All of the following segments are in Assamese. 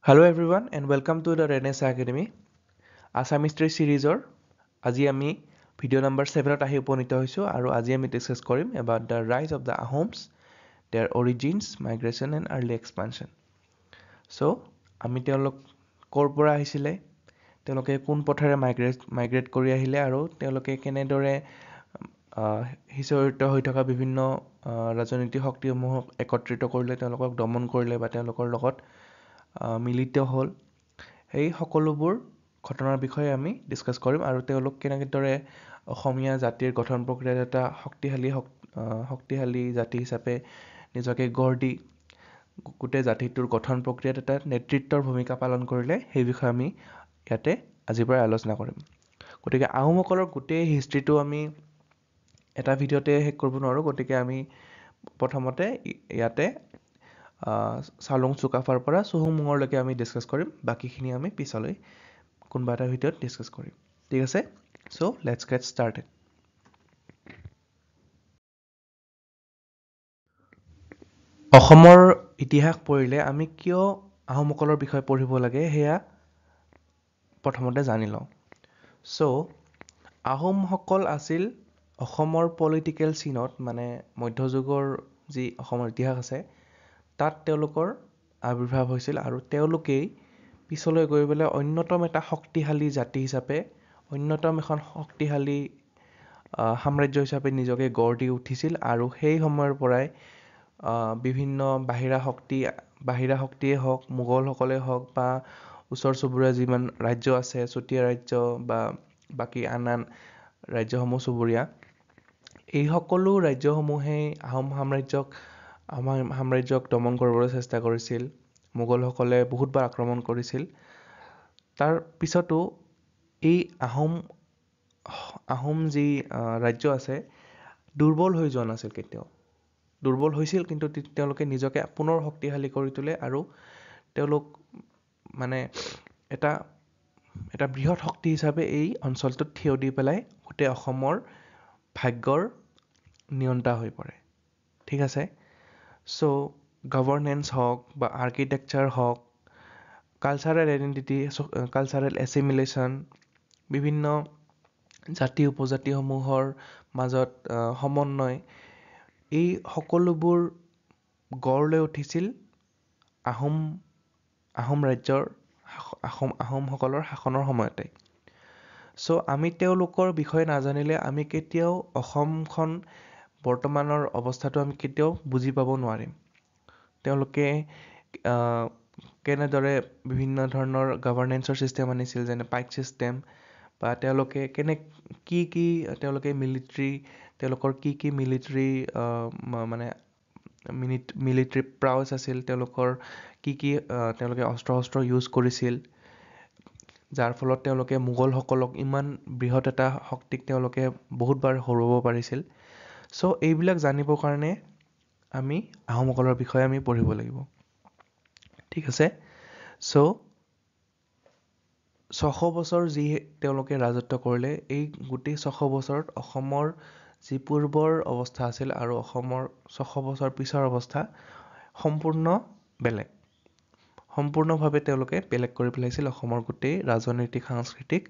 Hello everyone and welcome to the Renaissance Academy. Assam History Series-ৰ আজি আমি ভিডিও নাম্বাৰ 7ত আহি উপনীত হৈছোঁ আৰু আজি আমি ডিসকাস কৰিম about the rise of the Ahoms, their origins, migration and early expansion. So, আমি তেওঁলোক ক'ৰ পৰা আহিছিলে, তেওঁলোকে কোন পথেৰে মাইগ্ৰেট কৰি আহিলে আৰু তেওঁলোকে কেনেদৰে সিঁচৰিত হৈ থকা বিভিন্ন ৰাজনৈতিক শক্তিসমূহক একত্ৰিত কৰিলে, তেওঁলোকক দমন কৰিলে বা তেওঁলোকৰ লগত মিলিত হ'ল এই সকলোবোৰ ঘটনাৰ বিষয়ে আমি ডিসকাস কৰিম আৰু তেওঁলোক কেনেদৰে অসমীয়া জাতিৰ গঠন প্ৰক্ৰিয়াত এটা শক্তিশালী জাতি হিচাপে নিজকে গঢ় দি গোটেই জাতিটোৰ গঠন প্ৰক্ৰিয়াত এটা নেতৃত্বৰ ভূমিকা পালন কৰিলে সেই বিষয়ে আমি ইয়াতে আজিৰ পৰা আলোচনা কৰিম গতিকে আহোমসকলৰ গোটেই হিষ্ট্ৰীটো আমি এটা ভিডিঅ'তে শেষ কৰিব নোৱাৰোঁ গতিকে আমি প্ৰথমতে ইয়াতে চালুং চুকাফাৰ পৰা চুহুংমুঙলৈকে আমি ডিসকাস কৰিম বাকিখিনি আমি পিছলৈ কোনবা এটা ভিডিঅ'ত ডিসকাস কৰিম ঠিক আছে সো লেটস গেট স্টাৰ্টেড অসমৰ ইতিহাস পঢ়িলে আমি কিয় আহোমসকলৰ বিষয়ে পঢ়িব লাগে হেয়া প্ৰথমতে জানি লওঁ সো আহোমসকল আছিল অসমৰ পলিটিকেল সিনত মানে মধ্যযুগৰ যি অসমৰ ইতিহাস আছে তাত তেওঁলোকৰ আবিৰ্ভাৱ হৈছিল আৰু তেওঁলোকেই পিছলৈ গৈ পেলাই অন্যতম এটা শক্তিশালী জাতি হিচাপে অন্যতম এখন শক্তিশালী সাম্ৰাজ্য হিচাপে নিজকে গঢ় দি উঠিছিল আৰু সেই সময়ৰ পৰাই বিভিন্ন বাহিৰা শক্তিয়ে হওক মোগলসকলে হওক বা ওচৰ চুবুৰীয়া যিমান ৰাজ্য আছে চুতীয়া ৰাজ্য বা বাকি আন ৰাজ্যসমূহ চুবুৰীয়া এই সকলো ৰাজ্যসমূহেই আহোম সাম্ৰাজ্যক দমন কৰিবলৈ চেষ্টা কৰিছিল মোগলসকলে বহুতবাৰ আক্ৰমণ কৰিছিল তাৰ পিছতো এই আহোম যি ৰাজ্য আছে দুৰ্বল হৈ যোৱা নাছিল কেতিয়াও দুৰ্বল হৈছিল কিন্তু তেওঁলোকে নিজকে পুনৰ শক্তিশালী কৰি তোলে আৰু তেওঁলোক মানে এটা বৃহৎ শক্তি হিচাপে এই অঞ্চলটোত থিয় দি পেলাই গোটেই অসমৰ ভাগ্যৰ নিয়ন্তা হৈ পৰে ঠিক আছে সো গভৰ্নেন্স হওক বা আৰ্কিটেকচাৰ হওক কালচাৰেল আইডেন্টিটি কালচাৰেল এছিমিলেশ্যন বিভিন্ন জাতি উপজাতিসমূহৰ মাজত সমন্বয় এই সকলোবোৰ গঢ় লৈ উঠিছিল আহোম ৰাজ্যৰ আহোমসকলৰ শাসনৰ সময়তে সো আমি তেওঁলোকৰ বিষয়ে নাজানিলে আমি কেতিয়াও অসমখন বৰ্তমানৰ অৱস্থাটো আমি কেতিয়াও বুজি পাব নোৱাৰিম তেওঁলোকে কেনেদৰে বিভিন্ন ধৰণৰ গভৰ্নেন্সৰ সিস্টেম আনিছিল যেনে পাইক সিস্টেম বা তেওঁলোকে তেওঁলোকে মিলিটাৰী তেওঁলোকৰ কি মিলিটাৰী মানে মিলিটাৰী প্ৰাউছ আছিল তেওঁলোকৰ তেওঁলোকে অস্ত্ৰ ইউজ কৰিছিল যাৰ ফলত তেওঁলোকে মোগলসকলক ইমান বৃহৎ এটা শক্তিক তেওঁলোকে বহুতবাৰ হৰুৱাব পাৰিছিল সো এইবিলাক জানিবৰ কাৰণে আমি আহোমসকলৰ বিষয়ে আমি পঢ়িব লাগিব ঠিক আছে সো 600 বছৰ যি তেওঁলোকে ৰাজত্ব কৰিলে এই গোটেই 600 বছৰত অসমৰ যি পূৰ্বৰ অৱস্থা আছিল আৰু অসমৰ 600 বছৰ পিছৰ অৱস্থা সম্পূৰ্ণভাৱে তেওঁলোকে বেলেগ কৰি পেলাইছিল অসমৰ গোটেই ৰাজনৈতিক সাংস্কৃতিক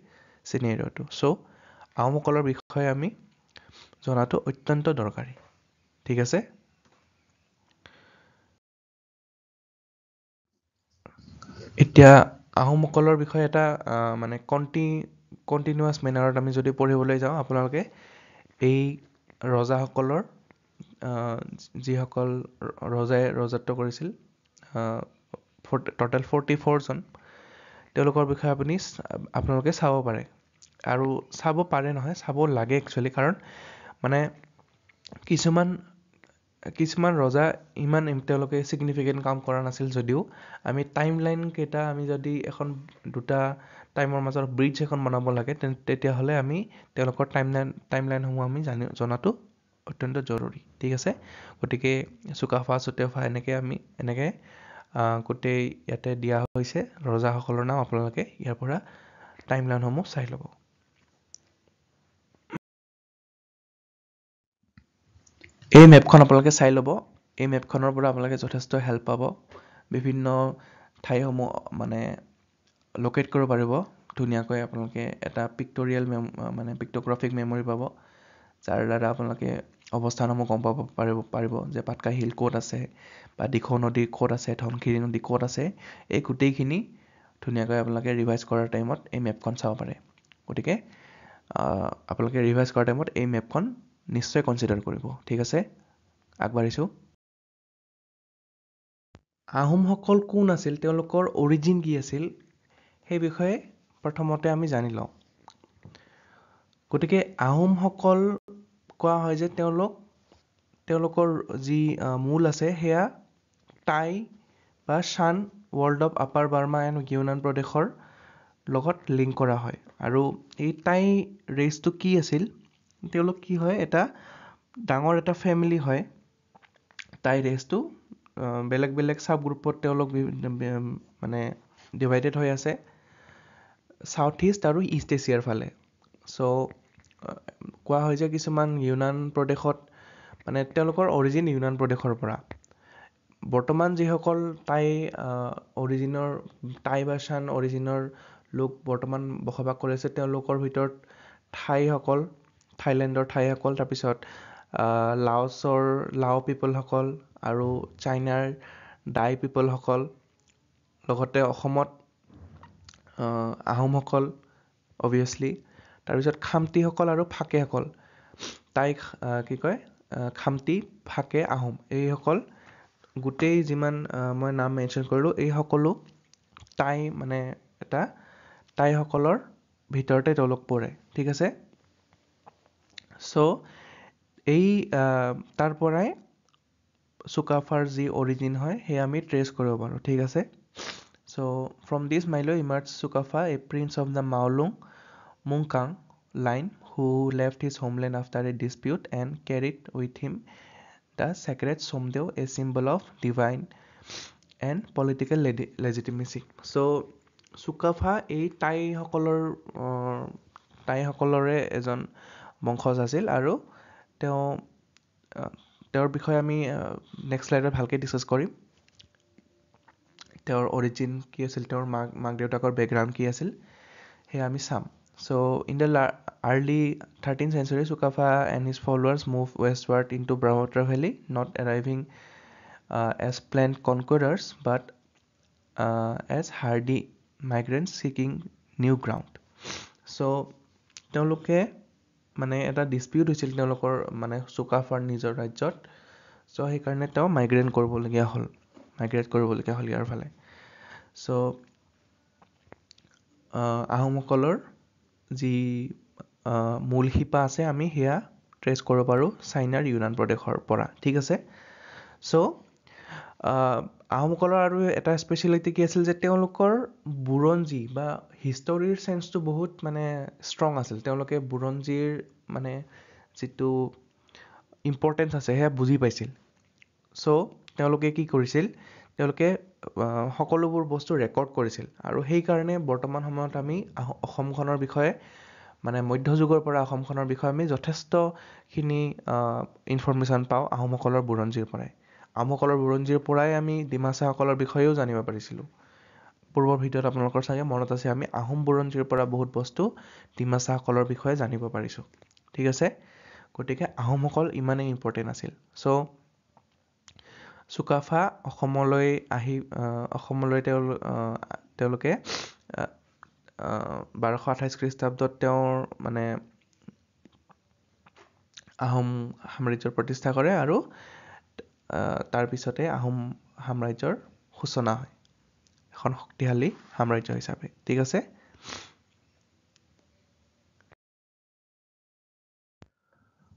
চিনেৰিঅটো সো আহোমসকলৰ বিষয়ে আমি জনাটো অত্যন্ত দৰকাৰী ঠিক আছে এতিয়া আহোমসকলৰ বিষয়ে এটা মানে কণ্টিনিউৱাছ মেনাৰত আমি যদি পঢ়িবলৈ যাওঁ আপোনালোকে এই ৰজাসকলৰ যিসকল ৰজাই ৰাজত্ব কৰিছিল টোটেল 44 জন তেওঁলোকৰ বিষয়ে আপোনালোকে চাব পাৰে আৰু চাব পাৰে নহয় চাব লাগে একচুৱেলি কাৰণ মানে কিছুমান ৰজা ইমান তেওঁলোকে সিগনিফিকেন্ট কাম কৰা নাছিল যদিও আমি টাইমলাইন কেইটা আমি যদি দুটা টাইমৰ মাজত ব্ৰিজ এখন বনাব লাগে তেতিয়াহ'লে আমি তেওঁলোকৰ টাইমলাইনসমূহ আমি জনাটো অত্যন্ত জৰুৰী ঠিক আছে গতিকে চুকাফা চুতেফা এনেকে গোটেই ইয়াতে দিয়া হৈছে ৰজাসকলৰ নাম আপোনালোকে ইয়াৰ পৰা টাইমলাইনসমূহ চাই ল'ব এই মেপখন আপোনালোকে চাই ল'ব এই মেপখনৰ পৰা আপোনালোকে যথেষ্ট হেল্প পাব বিভিন্ন ঠাইসমূহ মানে লোকেট কৰিব পাৰিব ধুনীয়াকৈ আপোনালোকে এটা পিক্টৰিয়েল মানে পিক্টোগ্ৰাফিক মেমৰি পাব যাৰ দ্বাৰা আপোনালোকে অৱস্থানসমূহ গম পাব পাৰিব যে পাটকাই হিল ক'ত আছে বা দিখৌ নদী ক'ত আছে ধনশিৰি নদী ক'ত আছে এই গোটেইখিনি ধুনীয়াকৈ আপোনালোকে ৰিভাইজ কৰাৰ টাইমত এই মেপখন চাব পাৰে গতিকে আপোনালোকে ৰিভাইজ কৰাৰ টাইমত এই মেপখন নিশ্চয় কনচিডাৰ কৰিব ঠিক আছে আগবাঢ়িছোঁ আহোমসকল কোন আছিল তেওঁলোকৰ অৰিজিন কি আছিল সেই বিষয়ে প্ৰথমতে আমি জানি লওঁ গতিকে আহোমসকল কোৱা হয় যে তেওঁলোকৰ যি মূল আছে সেয়া টাই বা Shan world of upper Burma and Yunnan প্ৰদেশৰ লগত লিংক কৰা হয় আৰু এই টাই ৰেচটো কি আছিল তেওঁলোক কি হয় এটা ডাঙৰ এটা ফেমিলি হয় টাই ৰেচটো বেলেগ বেলেগ সাব গ্ৰুপত তেওঁলোক মানে ডিভাইডেড হৈ আছে সাউথ ইষ্ট আৰু ইষ্ট এছিয়াৰ ফালে চ' কোৱা হয় যে কিছুমান ইউনান প্ৰদেশত মানে তেওঁলোকৰ অৰিজিন ইউনান প্ৰদেশৰ পৰা বৰ্তমান যিসকল টাই বা শান অৰিজিনৰ লোক বৰ্তমান বসবাস কৰি আছে তেওঁলোকৰ ভিতৰত থাইলেণ্ডৰ থাইসকল তাৰপিছত লাওছৰ লাও পিপলসকল আৰু চাইনাৰ ডাই পিপলসকল লগতে অসমত আহোমসকল অভিয়াছলি তাৰপিছত খামতিসকল আৰু ফাকেসকল কি কয় খামতি ফাকে আহোম এইসকল গোটেই যিমান মই নাম মেনশ্যন কৰিলোঁ এই সকলো মানে এটা টাইসকলৰ ভিতৰতে তেওঁলোক পৰে ঠিক আছে চ' এই তাৰ পৰাই চুকাফাৰ যি অৰিজিন হয় সেয়া আমি ট্ৰেছ কৰিব পাৰোঁ ঠিক আছে চ' ফ্ৰম দিছ মাইলো emerge Sukaphaa a prince of the Maulung Mungkang line who left his homeland after a dispute and carried with him the sacred Somdeo, a symbol of divine and political legitimacy. So, Sukaphaa এই টাইসকলৰে এজন বংশজ আছিল আৰু তেওঁৰ বিষয়ে আমি নেক্সট শ্লাইডত ভালকৈ ডিছকাছ কৰিম তেওঁৰ অৰিজিন কি আছিল তেওঁৰ মাক দেউতাকৰ বেকগ্ৰাউণ্ড কি আছিল সেয়া আমি চাম So, in the early 13th century, Sukafa and his followers moved westward into Brahmaputra Valley, not arriving as planned conquerors, but as hardy migrants seeking new ground. So, তেওঁলোকে মানে এটা ডিস্পিউট হৈছিল তেওঁলোকৰ মানে চুকাফাৰ নিজৰ ৰাজ্যত চ' সেইকাৰণে তেওঁ মাইগ্ৰেট কৰিবলগীয়া হ'ল ইয়াৰ ফালে চ' আহোমসকলৰ যি মূল শিপা আছে আমি সেয়া ট্ৰেছ কৰিব পাৰোঁ চাইনাৰ ইউনান প্ৰদেশৰ পৰা ঠিক আছে চ' আহোমসকলৰ আৰু এটা স্পেচিয়েলিটি কি আছিল যে তেওঁলোকৰ বুৰঞ্জী বা হিষ্টৰীৰ চেন্সটো বহুত মানে ষ্ট্ৰং আছিল তেওঁলোকে বুৰঞ্জীৰ মানে যিটো ইম্পৰ্টেঞ্চ আছে সেয়া বুজি পাইছিল চ' তেওঁলোকে কি কৰিছিল তেওঁলোকে সকলোবোৰ বস্তু ৰেকৰ্ড কৰিছিল আৰু সেইকাৰণে বৰ্তমান সময়ত আমি অসমখনৰ বিষয়ে মানে মধ্যযুগৰ পৰা অসমখনৰ বিষয়ে আমি যথেষ্টখিনি ইনফৰমেশ্যন পাওঁ আহোমসকলৰ বুৰঞ্জীৰ পৰাই আমি ডিমাছাসকলৰ বিষয়েও জানিব পাৰিছিলোঁ পূৰ্বৰ ভিডিঅ'ত আপোনালোকৰ চাগে মনত আছে আমি আহোম বুৰঞ্জীৰ পৰা বহুত বস্তু ডিমাছাসকলৰ বিষয়ে জানিব পাৰিছোঁ ঠিক আছে গতিকে আহোমসকল ইমানেই ইম্পৰ্টেণ্ট আছিল চ' চুকাফা অসমলৈ তেওঁলোকে 1228 খ্ৰীষ্টাব্দত তেওঁৰ মানে আহোম সাম্ৰাজ্যৰ প্ৰতিষ্ঠা কৰে আৰু তাৰপিছতে আহোম সাম্ৰাজ্যৰ সূচনা হয় এখন শক্তিশালী সাম্ৰাজ্য হিচাপে ঠিক আছে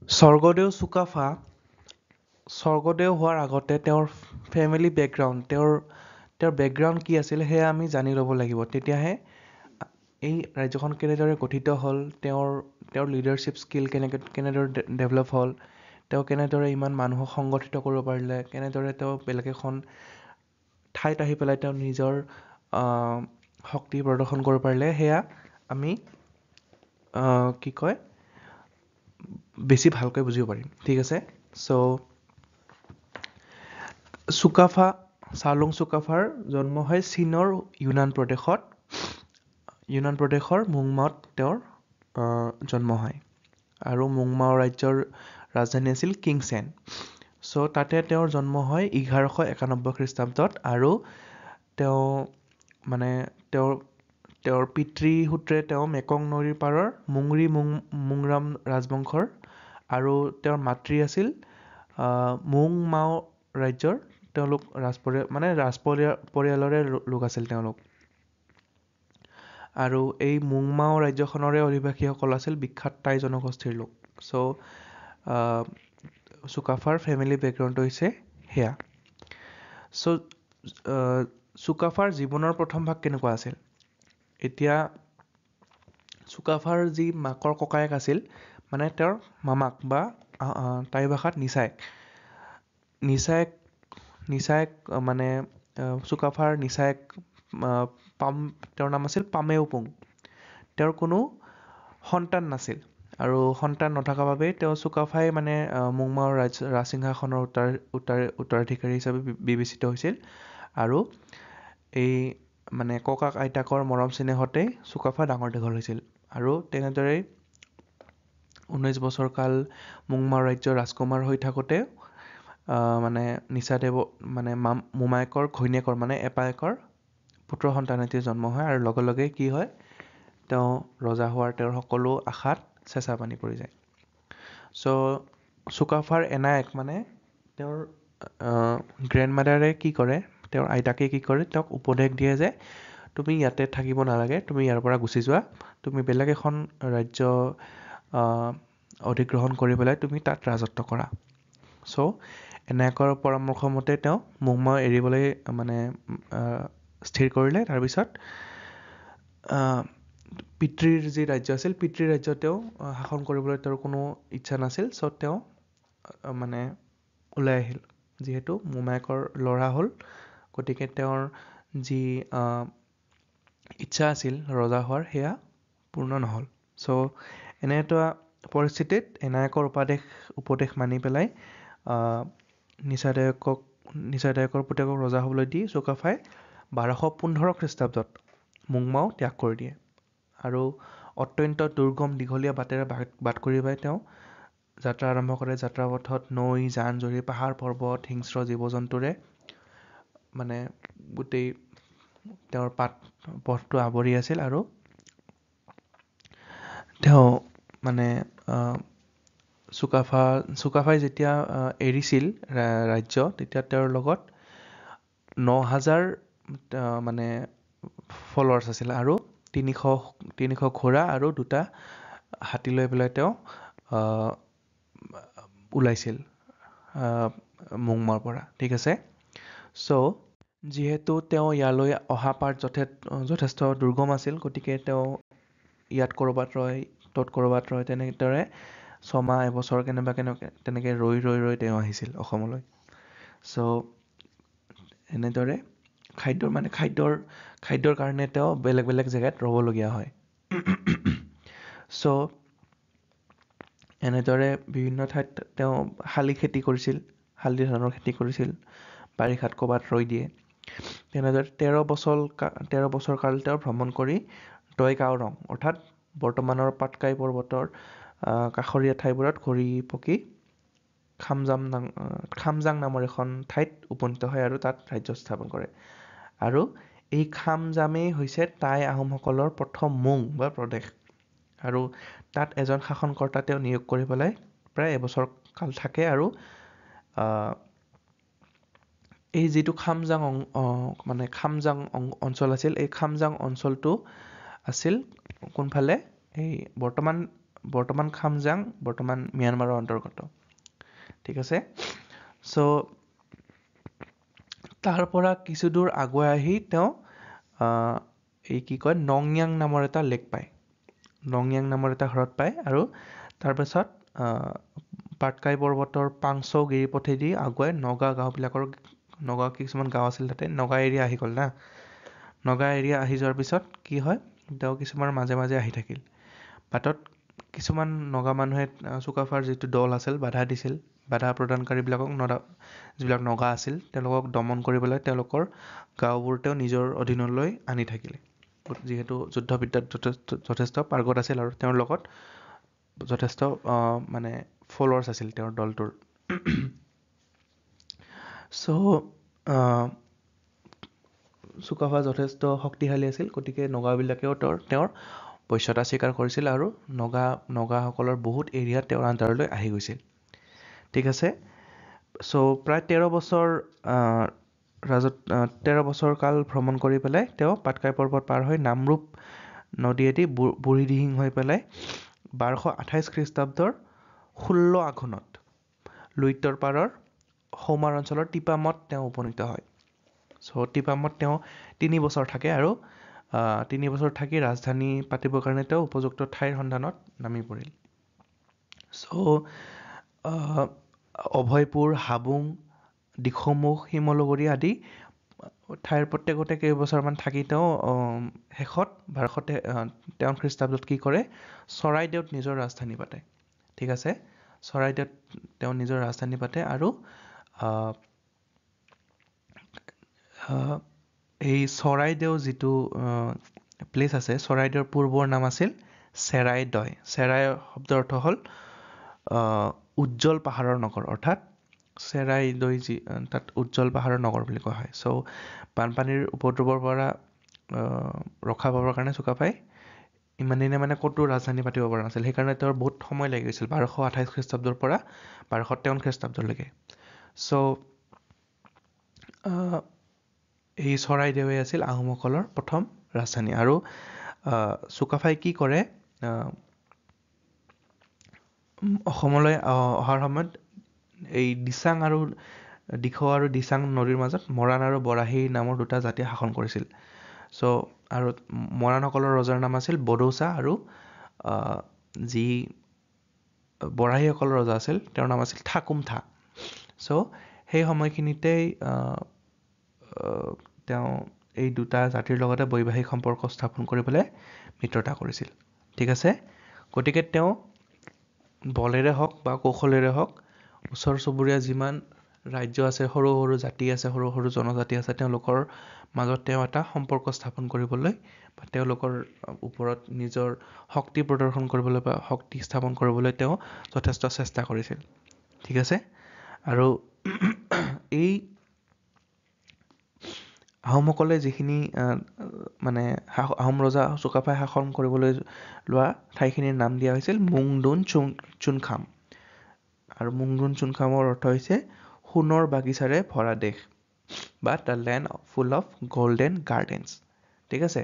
স্বৰ্গদেউ চুকাফা স্বৰ্গদেউ হোৱাৰ আগতে তেওঁৰ ফেমিলি বেকগ্ৰাউণ্ড তেওঁৰ বেকগ্ৰাউণ্ড কি আছিল সেয়া আমি জানি ল'ব লাগিব তেতিয়াহে এই ৰাজ্যখন কেনেদৰে গঠিত হ'ল তেওঁৰ লিডাৰশ্বিপ স্কিল কেনেদৰে ডেভেলপ হ'ল তেওঁ কেনেদৰে ইমান মানুহক সংগঠিত কৰিব পাৰিলে কেনেদৰে তেওঁ বেলেগ এখন ঠাইত আহি পেলাই তেওঁ নিজৰ শক্তি প্ৰদৰ্শন কৰিব পাৰিলে সেয়া আমি কি কয় বেছি ভালকৈ বুজিব পাৰিম ঠিক আছে চ' চুকাফা চাওলুং চুকাফাৰ জন্ম হয় চীনৰ ইউনান প্ৰদেশৰ মুংমাওত তেওঁৰ জন্ম হয় আৰু মুংমাও ৰাজ্যৰ ৰাজধানী আছিল কিংছেন। চ' তাতে তেওঁৰ জন্ম হয় 1191 খ্ৰীষ্টাব্দত আৰু তেওঁ মানে তেওঁৰ পিতৃসূত্ৰে তেওঁ মেকং নদীৰ পাৰৰ মুংৰাম ৰাজবংশৰ আৰু তেওঁৰ মাতৃ আছিল মুংমাও ৰাজ্যৰ তেওঁলোক পৰিয়ালৰে লোক আছিল তেওঁলোক। আৰু এই মুংমাও ৰাজ্যখনৰে অধিবাসীসকল আছিল বিখ্যাত টাই জনগোষ্ঠীৰ লোক। চ' চুকাফাৰ ফেমিলি বেকগ্ৰাউণ্ডটো হৈছে সেয়া। চ' চুকাফাৰ জীৱনৰ প্ৰথম ভাগ কেনেকুৱা আছিল? এতিয়া চুকাফাৰ যি মাকৰ ককায়েক আছিল মানে তেওঁৰ মামাক বা টাই ভাষাত নিচায়েক মানে চুকাফাৰ নিচায়েক তেওঁৰ নাম আছিল পামেওপুং। তেওঁৰ কোনো সন্তান নাছিল আৰু সন্তান নথকাৰ বাবেই তেওঁ চুকাফাই মানে মুংমাওৰ ৰাজসিংহাসনৰ উত্তৰাধিকাৰী হিচাপে বিবেচিত হৈছিল আৰু এই মানে ককাক আইতাকৰ মৰম চেনেহতেই চুকাফা ডাঙৰ দীঘল হৈছিল আৰু তেনেদৰেই 19 বছৰ কাল মুংমাও ৰাজ্যৰ ৰাজকুমাৰ হৈ থাকোঁতে মানে নিচাদেৱ মানে মোমায়েকৰ ঘৈণীয়েকৰ মানে এপায়েকৰ পুত্ৰ সন্তান এটি জন্ম হয় আৰু লগে লগে কি হয় তেওঁ ৰজা হোৱাৰ তেওঁৰ সকলো আশাত চেঁচা পানী পৰি যায়। চ' চুকাফাৰ এনায়েক মানে তেওঁৰ গ্ৰেণ্ডমাদাৰে কি কৰে, তেওঁৰ আইতাকে কি কৰে, তেওঁক উপদেশ দিয়ে যে তুমি ইয়াতে থাকিব নালাগে, তুমি ইয়াৰ পৰা গুচি যোৱা, তুমি বেলেগ এখন ৰাজ্য অধিগ্ৰহণ কৰি পেলাই তুমি তাত ৰাজত্ব কৰা। চ' এনায়েকৰ পৰামৰ্শ মতে তেওঁ মুংমাও এৰিবলৈ মানে স্থিৰ কৰিলে। তাৰপিছত পিতৃৰ যি ৰাজ্য আছিল পিতৃৰ ৰাজ্য তেওঁ শাসন কৰিবলৈ তেওঁৰ কোনো ইচ্ছা নাছিল। চ' তেওঁ মানে ওলাই আহিল, যিহেতু মোমায়েকৰ ল'ৰা হ'ল গতিকে তেওঁৰ যি ইচ্ছা আছিল ৰজা হোৱাৰ সেয়া পূৰ্ণ নহ'ল। চ' এনে এটা পৰিস্থিতিত এনায়েকৰ উপদেশ মানি পেলাই নিচাদেৱকৰ পুতেকক ৰজা হ'বলৈ দি চুকাফাই 1215 খ্ৰীষ্টাব্দত মুংমাও ত্যাগ কৰি দিয়ে আৰু অত্যন্ত দুৰ্গম দীঘলীয়া বাটেৰে বাট কৰি পাই তেওঁ যাত্ৰা আৰম্ভ কৰে। যাত্ৰাপথত নৈ, জান-জুৰি, পাহাৰ পৰ্বত, হিংস্ৰ জীৱ জন্তুৰে মানে গোটেই তেওঁৰ পথটো আৱৰি আছিল আৰু তেওঁ মানে চুকাফাই যেতিয়া এৰিছিল ৰাজ্য তেতিয়া তেওঁৰ লগত 9000 মানে ফলোৱাৰ্ছ আছিল আৰু 300 ঘোঁৰা আৰু 2টা হাতী লৈ পেলাই তেওঁ ওলাইছিল মুংমাওৰ পৰা। ঠিক আছে। চ' যিহেতু তেওঁ ইয়ালৈ অহা পাৰ্ট যথেষ্ট দুৰ্গম আছিল গতিকে তেওঁ ইয়াত ক'ৰবাত ৰয় ত'ত ক'ৰবাত ৰয় তেনেদৰে ছমাহ এবছৰ তেনেকৈ ৰৈ তেওঁ আহিছিল অসমলৈ। চ' এনেদৰে খাদ্যৰ কাৰণে তেওঁ বেলেগ বেলেগ জেগাত ৰ'বলগীয়া হয়। চ' এনেদৰে বিভিন্ন ঠাইত তেওঁ শালি খেতি কৰিছিল, শালি ধানৰ খেতি কৰিছিল, বাৰিষাত ক'ৰবাত ৰৈ দিয়ে। তেনেদৰে 13 বছৰ কাল তেওঁ ভ্ৰমণ কৰি দৈগাওৰং অৰ্থাৎ বৰ্তমানৰ পাটকাই পৰ্বতৰ কাষৰীয়া ঠাইবোৰত ঘূৰি পকি খামজাং নামৰ এখন ঠাইত উপনীত হয় আৰু তাত ৰাজ্য স্থাপন কৰে। আৰু এই খামজামেই হৈছে টাই আহোমসকলৰ প্ৰথম মুং বা প্ৰদেশ আৰু তাত এজন শাসনকৰ্তা তেওঁ নিয়োগ কৰি পেলাই প্ৰায় এবছৰ কাল থাকে আৰু এই যিটো খামজাং অঞ্চল আছিল এই খামজাং অঞ্চলটো আছিল কোনফালে এই বৰ্তমান খামজাং বৰ্তমান ম্যানমাৰৰ অন্তৰ্গত। ঠিক আছে। চ' তাৰ পৰা কিছু দূৰ আগুৱাই আহি তেওঁ এই কি কয় নংয়াং নামৰ এটা লেক পায়, নংয়াং নামৰ এটা হ্ৰদ পায় আৰু তাৰপাছত পাটকাই পৰ্বতৰ পাংচৌ গিৰিপথেদি আগুৱাই নগা কিছুমান গাঁও আছিল তাতে নগা এৰিয়া আহি গ'ল না। নগা এৰিয়া আহি যোৱাৰ পিছত কি হয় তেওঁ কিছুমান মাজে মাজে আহি থাকিল। বাটত কিছুমান নগা মানুহে চুকাফাৰ যিটো দল আছিল বাধা দিছিল বাধা প্ৰদানকাৰীবিলাকক যিবিলাক নগা আছিল তেওঁলোকক দমন কৰিবলৈ তেওঁলোকৰ গাঁওবোৰ তেওঁ নিজৰ অধীনলৈ আনি থাকিলে যিহেতু যুদ্ধবিদ্যাত যথেষ্ট পাৰ্গত আছিল আৰু তেওঁৰ লগত যথেষ্ট মানে ফলোৱাৰ্ছ আছিল তেওঁৰ দলটোৰ চুকাফা যথেষ্ট শক্তিশালী আছিল গতিকে নগাবিলাকেও তেওঁৰ বশ্যতা স্বীকাৰ কৰিছিল আৰু নগাসকলৰ বহুত এৰিয়া তেওঁৰ আণ্ডাৰলৈ আহি গৈছিল ঠিক আছে প্ৰায় 13 বছৰ কাল ভ্ৰমণ কৰি পেলাই তেওঁ পাটকাই পৰ্বত পাৰ হৈ নামৰূপ নদীয়েদি বুঢ়ীদিহিং হৈ পেলাই 1228 খ্ৰীষ্টাব্দৰ 16 আঘোণত লুইতৰ পাৰৰ সৌমাৰ অঞ্চলৰ টিপামত তেওঁ উপনীত হয় টিপামত তেওঁ 3 বছৰ থাকে আৰু 3 বছৰ থাকি ৰাজধানী পাতিবৰ কাৰণে তেওঁ উপযুক্ত ঠাইৰ সন্ধানত নামি পৰিল অভয়পুৰ হাবুং দিখৌমুখ শিমলুগুৰি আদি ঠাইৰ প্ৰত্যেকতে কেইবছৰমান থাকি তেওঁ শেষত 1253 খ্ৰীষ্টাব্দত কি কৰে চৰাইদেউত নিজৰ ৰাজধানী পাতে ঠিক আছে চৰাইদেউত তেওঁ নিজৰ ৰাজধানী পাতে আৰু এই চৰাইদেউ যিটো প্লেচ আছে চৰাইদেউৰ পূৰ্বৰ নাম আছিল চেৰাইদয় চেৰাই শব্দৰ অৰ্থ হ'ল উজ্জ্বল পাহাৰৰ নগৰ অৰ্থাৎ চেৰাইদৈ তাত উজ্জ্বল পাহাৰৰ নগৰ বুলি কোৱা হয় বানপানীৰ উপদ্ৰৱৰ পৰা ৰক্ষা পাবৰ কাৰণে চুকাফাই ইমান দিনে মানে ক'তো ৰাজধানী পাতিব পৰা নাছিল সেইকাৰণে তেওঁৰ বহুত সময় লাগি গৈছিল 1228 খ্ৰীষ্টাব্দৰ পৰা 1253 খ্ৰীষ্টাব্দলৈকে এই চৰাইদেউৱে আছিল আহোমসকলৰ প্ৰথম ৰাজধানী আৰু চুকাফাই কি কৰে অসমলৈ অহাৰ সময়ত এই দিচাং আৰু দিখৌ আৰু দিচাং নদীৰ মাজত মৰাণ আৰু বৰাহী নামৰ দুটা জাতিয়ে শাসন কৰিছিল আৰু মৰাণসকলৰ ৰজাৰ নাম আছিল বড়ৌচা আৰু যি বৰাহীসকলৰ ৰজা আছিল তেওঁৰ নাম আছিল ঠাকুমথা সেই সময়খিনিতেই তেওঁ এই দুটা জাতিৰ লগতে বৈবাহিক সম্পৰ্ক স্থাপন কৰিবলৈ মিত্ৰতা কৰিছিল ঠিক আছে গতিকে তেওঁ বলেৰে হওক বা কৌশলেৰে হওক ওচৰ চুবুৰীয়া যিমান ৰাজ্য আছে সৰু সৰু জাতি আছে সৰু সৰু জনজাতি আছে তেওঁলোকৰ মাজত তেওঁ এটা সম্পৰ্ক স্থাপন কৰিবলৈ বা তেওঁলোকৰ ওপৰত নিজৰ শক্তি প্ৰদৰ্শন কৰিবলৈ বা শক্তি স্থাপন কৰিবলৈ তেওঁ যথেষ্ট চেষ্টা কৰিছিল ঠিক আছে আৰু এই আহোমসকলে যিখিনি মানে আহোম ৰজা চুকাফাই শাসন কৰিবলৈ লোৱা ঠাইখিনিৰ নাম দিয়া হৈছিল মুংডুন চুনখাম আৰু মুংডুন চুনখামৰ অৰ্থ হৈছে সোণৰ বাগিচাৰে ভৰা দেশ বা the land full of golden gardens ঠিক আছে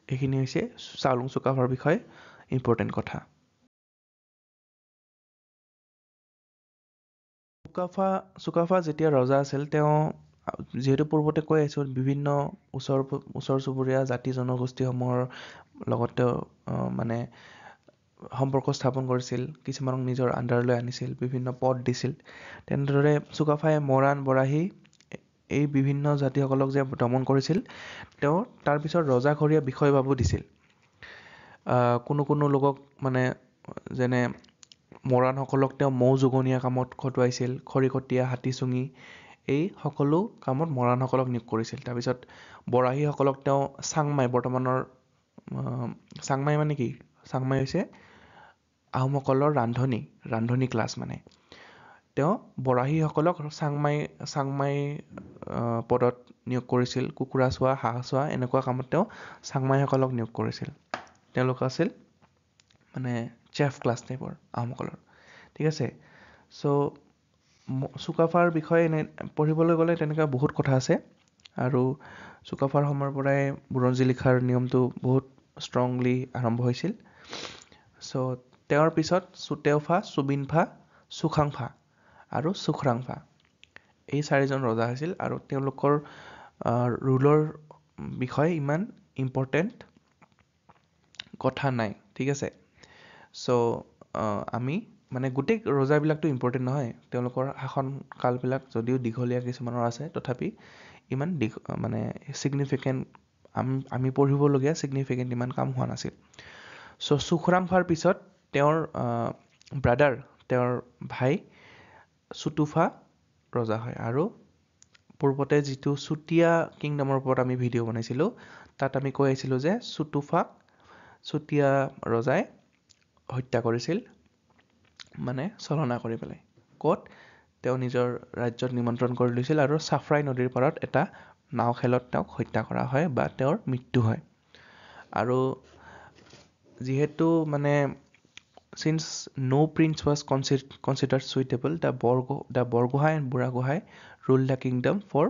এইখিনি হৈছে চাওলুং চুকাফাৰ বিষয়ে ইম্পৰ্টেণ্ট কথা চুকাফা যেতিয়া ৰজা আছিল তেওঁ যিহেতু পূৰ্বতে কৈ আছোঁ বিভিন্ন ওচৰ চুবুৰীয়া জাতি জনগোষ্ঠীসমূহৰ লগত তেওঁ মানে সম্পৰ্ক স্থাপন কৰিছিল কিছুমানক নিজৰ আণ্ডাৰলৈ আনিছিল বিভিন্ন পদ দিছিল তেনেদৰে চুকাফাই মৰাণ বৰাহী এই বিভিন্ন জাতিসকলক যে দমন কৰিছিল তেওঁ তাৰপিছত ৰজাঘৰীয়া বিষয়বাবু দিছিল কোনো লোকক মানে যেনে মৰাণসকলক তেওঁ মৌ যোগনীয়া কামত খটুৱাইছিল খৰিকটীয়া হাতী চুঙি এই সকলো কামত মৰাণসকলক নিয়োগ কৰিছিল তাৰপিছত বৰাহীসকলক তেওঁ চাংমাই বৰ্তমানৰ চাংমাই মানে কি চাংমাই হৈছে আহোমসকলৰ ৰান্ধনী ক্লাছ মানে তেওঁ বৰাহীসকলক চাংমাই পদত নিয়োগ কৰিছিল কুকুৰা চোৱা হাঁহ চোৱা এনেকুৱা কামত তেওঁ চাংমাইসকলক নিয়োগ কৰিছিল তেওঁলোক আছিল মানে চেফ ক্লাছ টাইপৰ আহোমসকলৰ ঠিক আছে চুকাফাৰ বিষয়ে পঢ়িবলৈ গ'লে তেনেকুৱা বহুত কথা আছে আৰু চুকাফাৰ সময়ৰ পৰাই বুৰঞ্জী লিখাৰ নিয়মটো বহুত ষ্ট্ৰংলি আৰম্ভ হৈছিল তেওঁৰ পিছত চুতেওফা চুবিনফা চুখাংফা আৰু চুখ্ৰাংফা এই চাৰিজন ৰজা হৈছিল আৰু তেওঁলোকৰ ৰুলৰ বিষয়ে ইমান ইম্পৰ্টেণ্ট কথা নাই ঠিক আছে আমি মানে গোটেই ৰজাবিলাকতো ইম্পৰ্টেণ্ট নহয় তেওঁলোকৰ শাসন কালবিলাক যদিও দীঘলীয়া কিছুমানৰ আছে তথাপি ইমান মানে ছিগনিফিকেণ্ট আমি পঢ়িবলগীয়া ছিগনিফিকেণ্ট ইমান কাম হোৱা নাছিল চুখ্ৰাংফাৰ পিছত তেওঁৰ ব্ৰাদাৰ তেওঁৰ ভাই চুতুফা ৰজা হয় আৰু পূৰ্বতে যিটো চুতীয়া কিংডমৰ ওপৰত আমি ভিডিঅ' বনাইছিলোঁ তাত আমি কৈ আছিলোঁ যে চুতীয়া ৰজাই হত্যা কৰিছিল মানে ছলনা কৰি পেলাই ক'ত তেওঁ নিজৰ ৰাজ্যত নিমন্ত্ৰণ কৰি লৈছিল আৰু চাফৰাই নদীৰ পাৰত এটা নাও খেলত তেওঁক হত্যা কৰা হয় বা তেওঁৰ মৃত্যু হয় আৰু যিহেতু মানে since no prince was considered suitable the Borgohain and Burhagohain ruled the kingdom for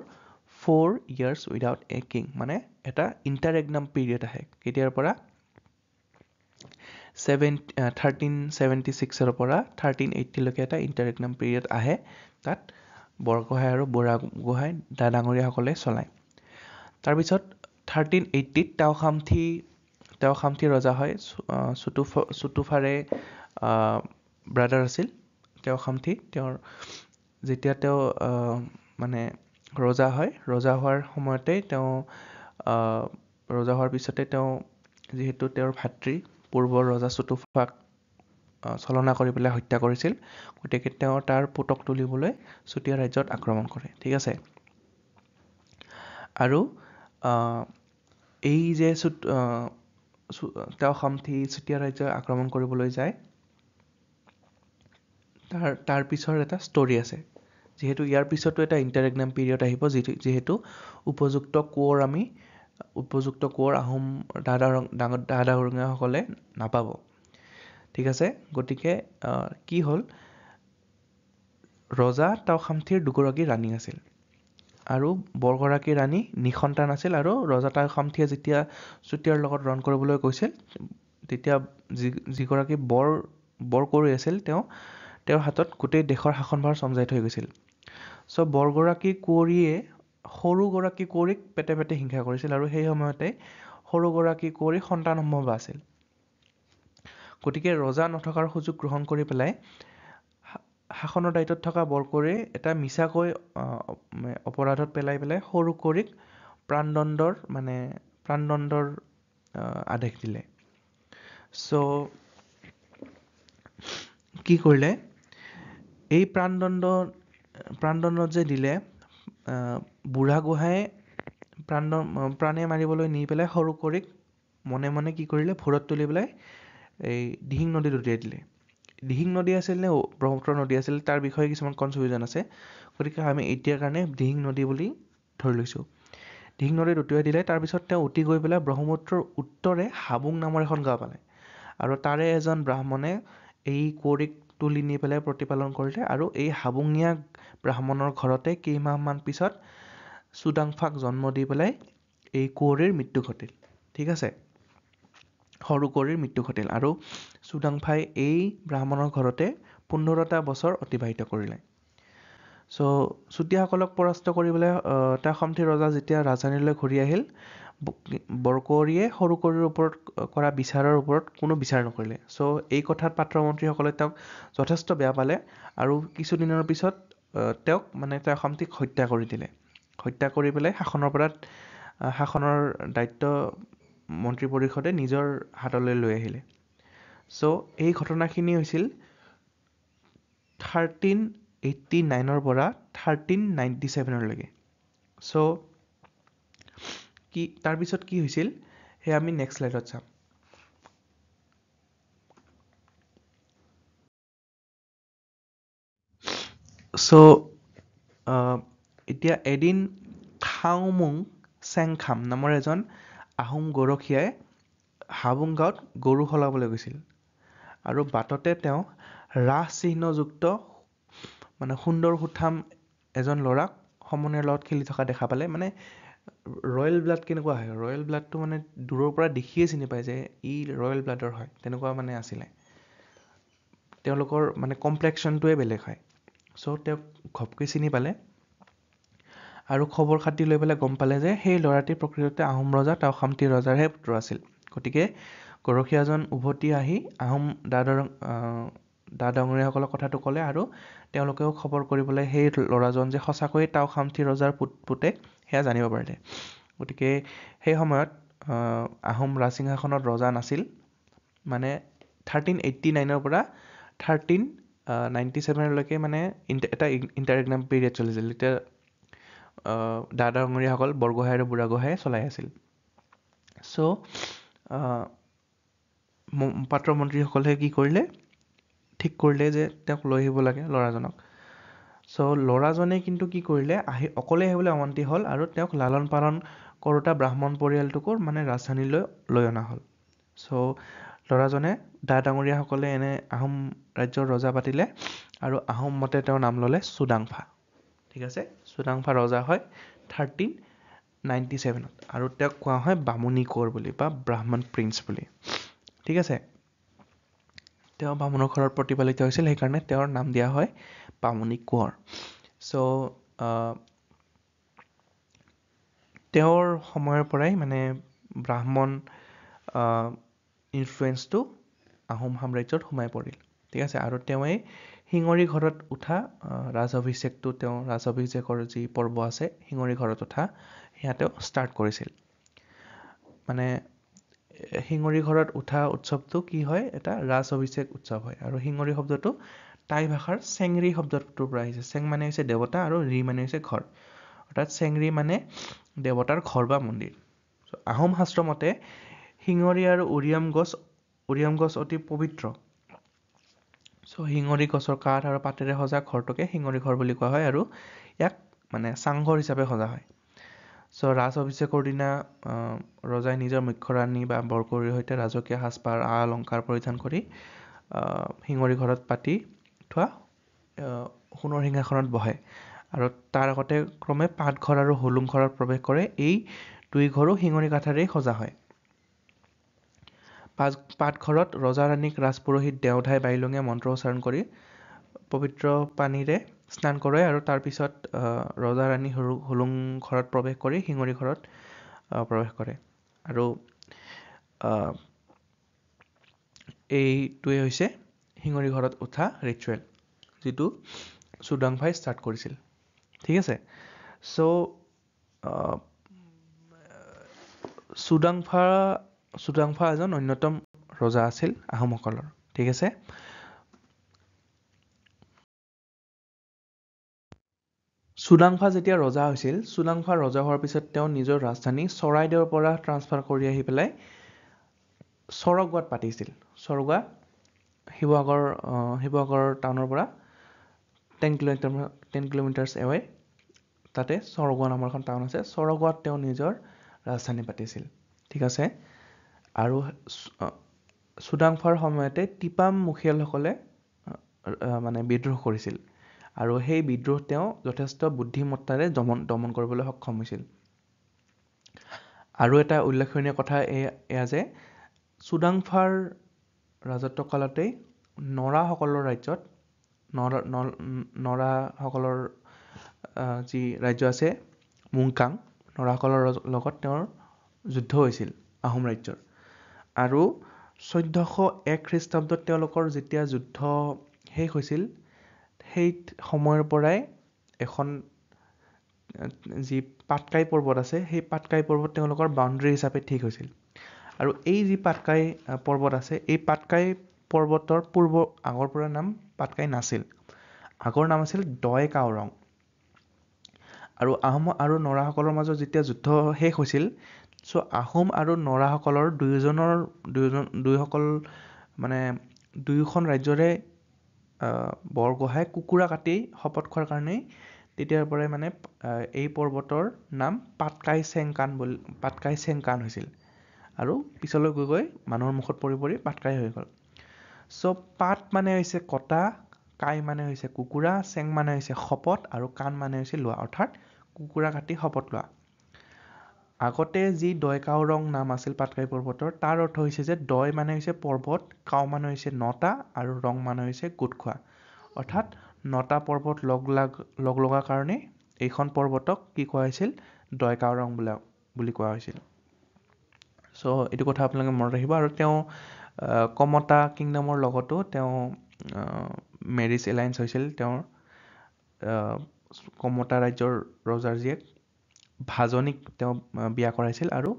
4 years without a king মানে এটা interregnum period আহে কেতিয়াৰ পৰা 1376 পৰা 1380 লৈকে এটা interregnum period আহে তাত বৰগোহাঁই আৰু বুঢ়াগোহাঁই ডাঙৰীয়াসকলে চলায় তাৰপিছত 1380 তেওখামথি ৰজা হয় চুতুফাৰে ব্ৰাদাৰ আছিল তেওখামথি যেতিয়া তেওঁ মানে ৰজা হোৱাৰ সময়তে তেওঁ ৰজা হোৱাৰ পিছতে তেওঁ যিহেতু তেওঁৰ ভাতৃ পূৰ্বৰ ৰজা চুতুফাক ছলনা কৰি পেলাই হত্যা কৰিছিল গতিকে তেওঁ তাৰ পুতক তুলিবলৈ চুতীয়া ৰাজ্যত আক্ৰমণ কৰে ঠিক আছে আৰু এই যে তেওখামথি চুতীয়া ৰাজ্য আক্ৰমণ কৰিবলৈ যায় তাৰ পিছৰ এটা ষ্টৰি আছে যিহেতু ইয়াৰ পিছতো এটা ইণ্টাৰেগনাম পিৰিয়ড আহিব যিহেতু উপযুক্ত কোঁৱৰ আহোম দাদাসকলে নাপাব ঠিক আছে গতিকে কি হ'ল ৰজা তেওখামথিৰ দুগৰাকী ৰাণী আছিল আৰু বৰগৰাকী ৰাণী নিসন্তান আছিল আৰু ৰজা তেওখামথিয়ে যেতিয়া চুতীয়াৰ লগত ৰণ কৰিবলৈ গৈছিল তেতিয়া যিগৰাকী বৰ কৰি আছিল তেওঁৰ হাতত গোটেই দেশৰ শাসনভাৰ চমজাই থৈ গৈছিল চ' বৰগৰাকী কুঁৱৰীয়ে সৰুগৰাকী কুঁৱৰীক পেটে পেটে হিংসা কৰিছিল আৰু সেই সময়তে সৰুগৰাকী কুঁৱৰী সন্তান সম্ভৱ আছিল গতিকে ৰজা নথকাৰ সুযোগ গ্ৰহণ কৰি পেলাই শাসনৰ দায়িত্বত থকা বৰকুঁৱৰীয়ে এটা মিছাকৈ অপৰাধত পেলাই সৰু কুঁৱৰীক প্ৰাণদণ্ডৰ আদেশ দিলে চ' কি কৰিলে এই প্ৰাণদণ্ডত যে দিলে বুঢ়াগোহাঁয়ে প্ৰাণে মাৰিবলৈ নি পেলাই সৰু কুঁৱৰীক মনে মনে কি কৰিলে ভূৰত তুলি পেলাই এই দিহিং নদীত উটিয়াই দিলে দিহিং নদী আছিল নে ব্ৰহ্মপুত্ৰ নদী আছিল তাৰ বিষয়ে কিছুমান কনফিউজন আছে গতিকে আমি এতিয়াৰ কাৰণে দিহিং নদী বুলি ধৰি লৈছোঁ দিহিং নদীত উটুৱাই দিলে তাৰপিছত তেওঁ উটি গৈ পেলাই ব্ৰহ্মপুত্ৰৰ উত্তৰে হাবুং নামৰ এখন গাঁও পালে আৰু তাৰে এজন ব্ৰাহ্মণে এই কুঁৱৰীক তুলি নি পেলাই প্ৰতিপালন কৰিলে আৰু এই হাবুঙীয়া ব্ৰাহ্মণৰ ঘৰতে কেইমাহমান পিছত চুডাংফাক জন্ম দি পেলাই এই কুঁৱৰীৰ মৃত্যু ঘটিল ঠিক আছে সৰু কুঁৱৰীৰ মৃত্যু ঘটিল আৰু চুডাংফাই এই ব্ৰাহ্মণৰ ঘৰতে 15টা বছৰ অতিবাহিত কৰিলে চ' চুতীয়াসকলক পৰাস্ত কৰিবলৈ তেওখামথি ৰজা যেতিয়া ৰাজধানীলৈ ঘূৰি আহিল বৰকুঁৱৰীয়ে সৰু কুঁৱৰীৰ ওপৰত কৰা বিচাৰৰ ওপৰত কোনো বিচাৰ নকৰিলে চ' এই কথাত পাত্ৰ মন্ত্ৰীসকলে তেওঁক যথেষ্ট বেয়া পালে আৰু কিছুদিনৰ পিছত তেওঁক মানে তেওখামথিক হত্যা কৰি দিলে হত্যা কৰি পেলাই শাসনৰ দায়িত্ব মন্ত্ৰী পৰিষদে নিজৰ হাতলৈ লৈ আহিলে চ' এই ঘটনাখিনি হৈছিল 1389 পৰা 1397 লৈকে চ' তাৰপিছত কি হৈছিল সেয়া আমি নেক্সট স্লাইডত চাম চ' এতিয়া এদিন খাওমুং চেংখাম নামৰ এজন আহোম গৰখীয়াই হাবুং গাঁৱত গৰু সলাবলৈ গৈছিল আৰু বাটতে তেওঁ ৰাস চিহ্নযুক্ত মানে সুন্দৰ সুঠাম এজন ল'ৰাক সমনীয়াৰ লগত খেলি থকা দেখা পালে মানে ৰয়েল ব্লাড কেনেকুৱা হয় ৰয়েল ব্লাডটো মানে দূৰৰ পৰা দেখিয়ে চিনি পায় যে ই ৰয়েল ব্লাডৰ হয় তেনেকুৱা মানে আছিলে তেওঁলোকৰ মানে কমপ্লেক্সনটোৱে বেলেগ হয় চ' তেওঁক ঘপকৈ চিনি পালে আৰু খবৰ খাতি লৈ পেলাই গম পালে যে সেই ল'ৰাটি প্ৰকৃততে আহোম ৰজা তেওখামথি ৰজাৰহে পুত্ৰ আছিল গতিকে গৰখীয়াজন উভতি আহি আহোম ডাঙৰীয়াসকলক কথাটো ক'লে আৰু তেওঁলোকেও খবৰ কৰিবলৈ সেই ল'ৰাজন যে সঁচাকৈয়ে তেওখামথি ৰজাৰ পুতেক সেয়া জানিব পাৰিলে গতিকে সেই সময়ত আহোম ৰাজসিংহাসনত ৰজা নাছিল মানে 1389 পৰা 97লৈকে মানে এটা ইণ্টাৰৰিগনাম পিৰিয়ড চলিছিল, তেতিয়া দাদা ডাঙৰীয়াসকল বৰগোহাঁই আৰু বুঢ়াগোহাঁয়ে চলাই আছিল। চ' পাত্ৰ মন্ত্ৰীসকলে কি কৰিলে, ঠিক কৰিলে যে তেওঁক লৈ আহিব লাগে ল'ৰাজনক। চ' ল'ৰাজনে কিন্তু কি কৰিলে, অকলে আহিবলৈ অমান্তি হ'ল আৰু তেওঁক লালন পালন কৰোঁতা ব্ৰাহ্মণ পৰিয়ালটোকো মানে ৰাজধানীলৈ লৈ অনা হ'ল। চ' ল'ৰাজনে ডা ডাঙৰীয়াসকলে এনে আহোম ৰাজ্যৰ ৰজা পাতিলে আৰু আহোম মতে তেওঁৰ নাম ল'লে চুডাংফা। ঠিক আছে, চুডাংফা ৰজা হয় 1397 আৰু তেওঁক কোৱা হয় বামুণী কোঁৱৰ বুলি বা ব্ৰাহ্মণ প্ৰিন্স বুলি। ঠিক আছে, তেওঁ বামুণৰ ঘৰত প্ৰতিপালিত হৈছিল, সেইকাৰণে তেওঁৰ নাম দিয়া হয় বামুণী কোঁৱৰ। চ' তেওঁৰ সময়ৰ পৰাই মানে ব্ৰাহ্মণ ইনফ্লুৱেঞ্চটো আহোম সাম্ৰাজ্যত সোমাই পৰিল। ঠিক আছে, আৰু তেওঁৱেই শিঙৰি ঘৰত উঠা ৰাজ অভিষেকৰ যি পৰ্ব আছে, শিঙৰি ঘৰত উঠা, সেয়া তেওঁ ষ্টাৰ্ট কৰিছিল। মানে শিঙৰি ঘৰত উঠা উৎসৱটো কি হয়, এটা ৰাজ অভিষেক উৎসৱ হয়। আৰু শিঙৰি শব্দটো টাই ভাষাৰ চেংৰি শব্দটোৰ পৰা আহিছে। চেং মানে হৈছে দেৱতা আৰু ৰি মানে হৈছে ঘৰ, অৰ্থাৎ চেংৰি মানে দেৱতাৰ ঘৰ বা মন্দিৰ। আহোম শাস্ত্ৰ মতে শিঙৰি আৰু উৰিয়াম গছ অতি পবিত্ৰ। চ' শিঙৰি গছৰ কাঠ আৰু পাতেৰে সজা ঘৰটোকে শিঙৰি ঘৰ বুলি কোৱা হয় আৰু ইয়াক মানে চাংঘৰ হিচাপে সজা হয়। চ' ৰাজ অভিষেকৰ দিনা ৰজাই নিজৰ মুখ্য ৰাণী বা বৰকুৱৰীৰ সৈতে ৰাজকীয় সাজপাৰ অলংকাৰ পৰিধান কৰি শিঙৰি ঘৰত পাতি থোৱা সোণৰ সিংহাসনত বহে আৰু তাৰ আগতে ক্ৰমে পাতঘৰ আৰু হুলুং ঘৰত প্ৰৱেশ কৰে। এই দুই ঘৰো শিঙৰি কাঠেৰেই সজা হয়। পাতঘৰত ৰজা ৰাণীক ৰাজপুৰোহিত দেওধাই বাইলুঙে মন্ত্ৰ উচ্চাৰণ কৰি পবিত্ৰ পানীৰে স্নান কৰায় আৰু তাৰপিছত ৰজা ৰাণী হুলুং ঘৰত প্ৰৱেশ কৰি শিঙৰি ঘৰত প্ৰৱেশ কৰে। আৰু এইটোৱে হৈছে শিঙৰি ঘৰত উঠা ৰিচুৱেল, যিটো চুডাংফাই ষ্টাৰ্ট কৰিছিল। ঠিক আছে, চ' চুডাংফা এজন অন্যতম ৰজা আছিল আহোমসকলৰ। ঠিক আছে, চুডাংফা যেতিয়া ৰজা হৈছিল, চুডাংফা ৰজা হোৱাৰ পিছত তেওঁ নিজৰ ৰাজধানী চৰাইদেউৰ পৰা ট্ৰান্সফাৰ কৰি আহি পেলাই স্বৰ্গগাঁৱত পাতিছিল। স্বৰ্গগাঁও শিৱসাগৰ টাউনৰ পৰা 10 কিলোমিটাৰ্ছ এৱে, তাতে স্বৰ্গগাঁও নামৰ এখন টাউন আছে। স্বৰ্গগাঁৱত তেওঁ নিজৰ ৰাজধানী পাতিছিল। ঠিক আছে, আৰু চুডাংফাৰ সময়তে টিপাম মুখিয়ালসকলে মানে বিদ্ৰোহ কৰিছিল আৰু সেই বিদ্ৰোহ তেওঁ যথেষ্ট বুদ্ধিমত্তাৰে দমন কৰিবলৈ সক্ষম হৈছিল। আৰু এটা উল্লেখনীয় কথা এয়া যে চুডাংফাৰ ৰাজত্ব কালতেই নৰাসকলৰ ৰাজ্যত নৰাসকলৰ যি ৰাজ্য আছে মুংকাং, নৰাসকলৰ লগত তেওঁৰ যুদ্ধ হৈছিল আহোম ৰাজ্যৰ। আৰু 1401 খ্ৰীষ্টাব্দত তেওঁলোকৰ যেতিয়া যুদ্ধ শেষ হৈছিল, সেই সময়ৰ পৰাই এখন যি পাটকাই পৰ্বত আছে, সেই পাটকাই পৰ্বত তেওঁলোকৰ বাউণ্ডৰী হিচাপে ঠিক হৈছিল। আৰু এই যি পাটকাই পৰ্বত আছে, এই পাটকাই পৰ্বতৰ আগৰ পৰা নাম পাটকাই নাছিল, আগৰ নাম আছিল দয় কাওৰং। আৰু আহোম আৰু নৰাসকলৰ মাজত যেতিয়া যুদ্ধ শেষ হৈছিল, চ' আহোম আৰু নৰাসকলৰ দুয়োখন ৰাজ্যৰে বৰগোহাঁই কুকুৰা কাটি শপত খোৱাৰ কাৰণেই তেতিয়াৰ পৰাই মানে এই পৰ্বতৰ নাম পাটকাই চেংকান হৈছিল আৰু পিছলৈ গৈ গৈ মানুহৰ মুখত পৰি পৰি পাটকাই হৈ গ'ল। চ' পাট মানে হৈছে কটা, কাই মানে হৈছে কুকুৰা, চেং মানে হৈছে শপত আৰু কাণ মানে হৈছে লোৱা, অৰ্থাৎ কুকুৰা কাটি শপত লোৱা। আগতে যি দয় কাওৰং নাম আছিল পাটকাই পৰ্বতৰ, তাৰ অৰ্থ হৈছে যে দয় মানে হৈছে পৰ্বত, কাও মানে হৈছে নটা আৰু ৰং মানে হৈছে গোট খোৱা, অৰ্থাৎ নটা পৰ্বত লগ লগা কাৰণে এইখন পৰ্বতক কি কোৱা হৈছিল, দয় কাওৰং বুলি কোৱা হৈছিল। চ' এইটো কথা আপোনালোকে মনত ৰাখিব। আৰু তেওঁ কমতা কিংডমৰ লগতো তেওঁ মেৰিজ এলায়েন্স হৈছিল। তেওঁৰ কমতা ৰাজ্যৰ ৰজাৰ জীয়েক ভাজনীক তেওঁ বিয়া কৰাইছিল আৰু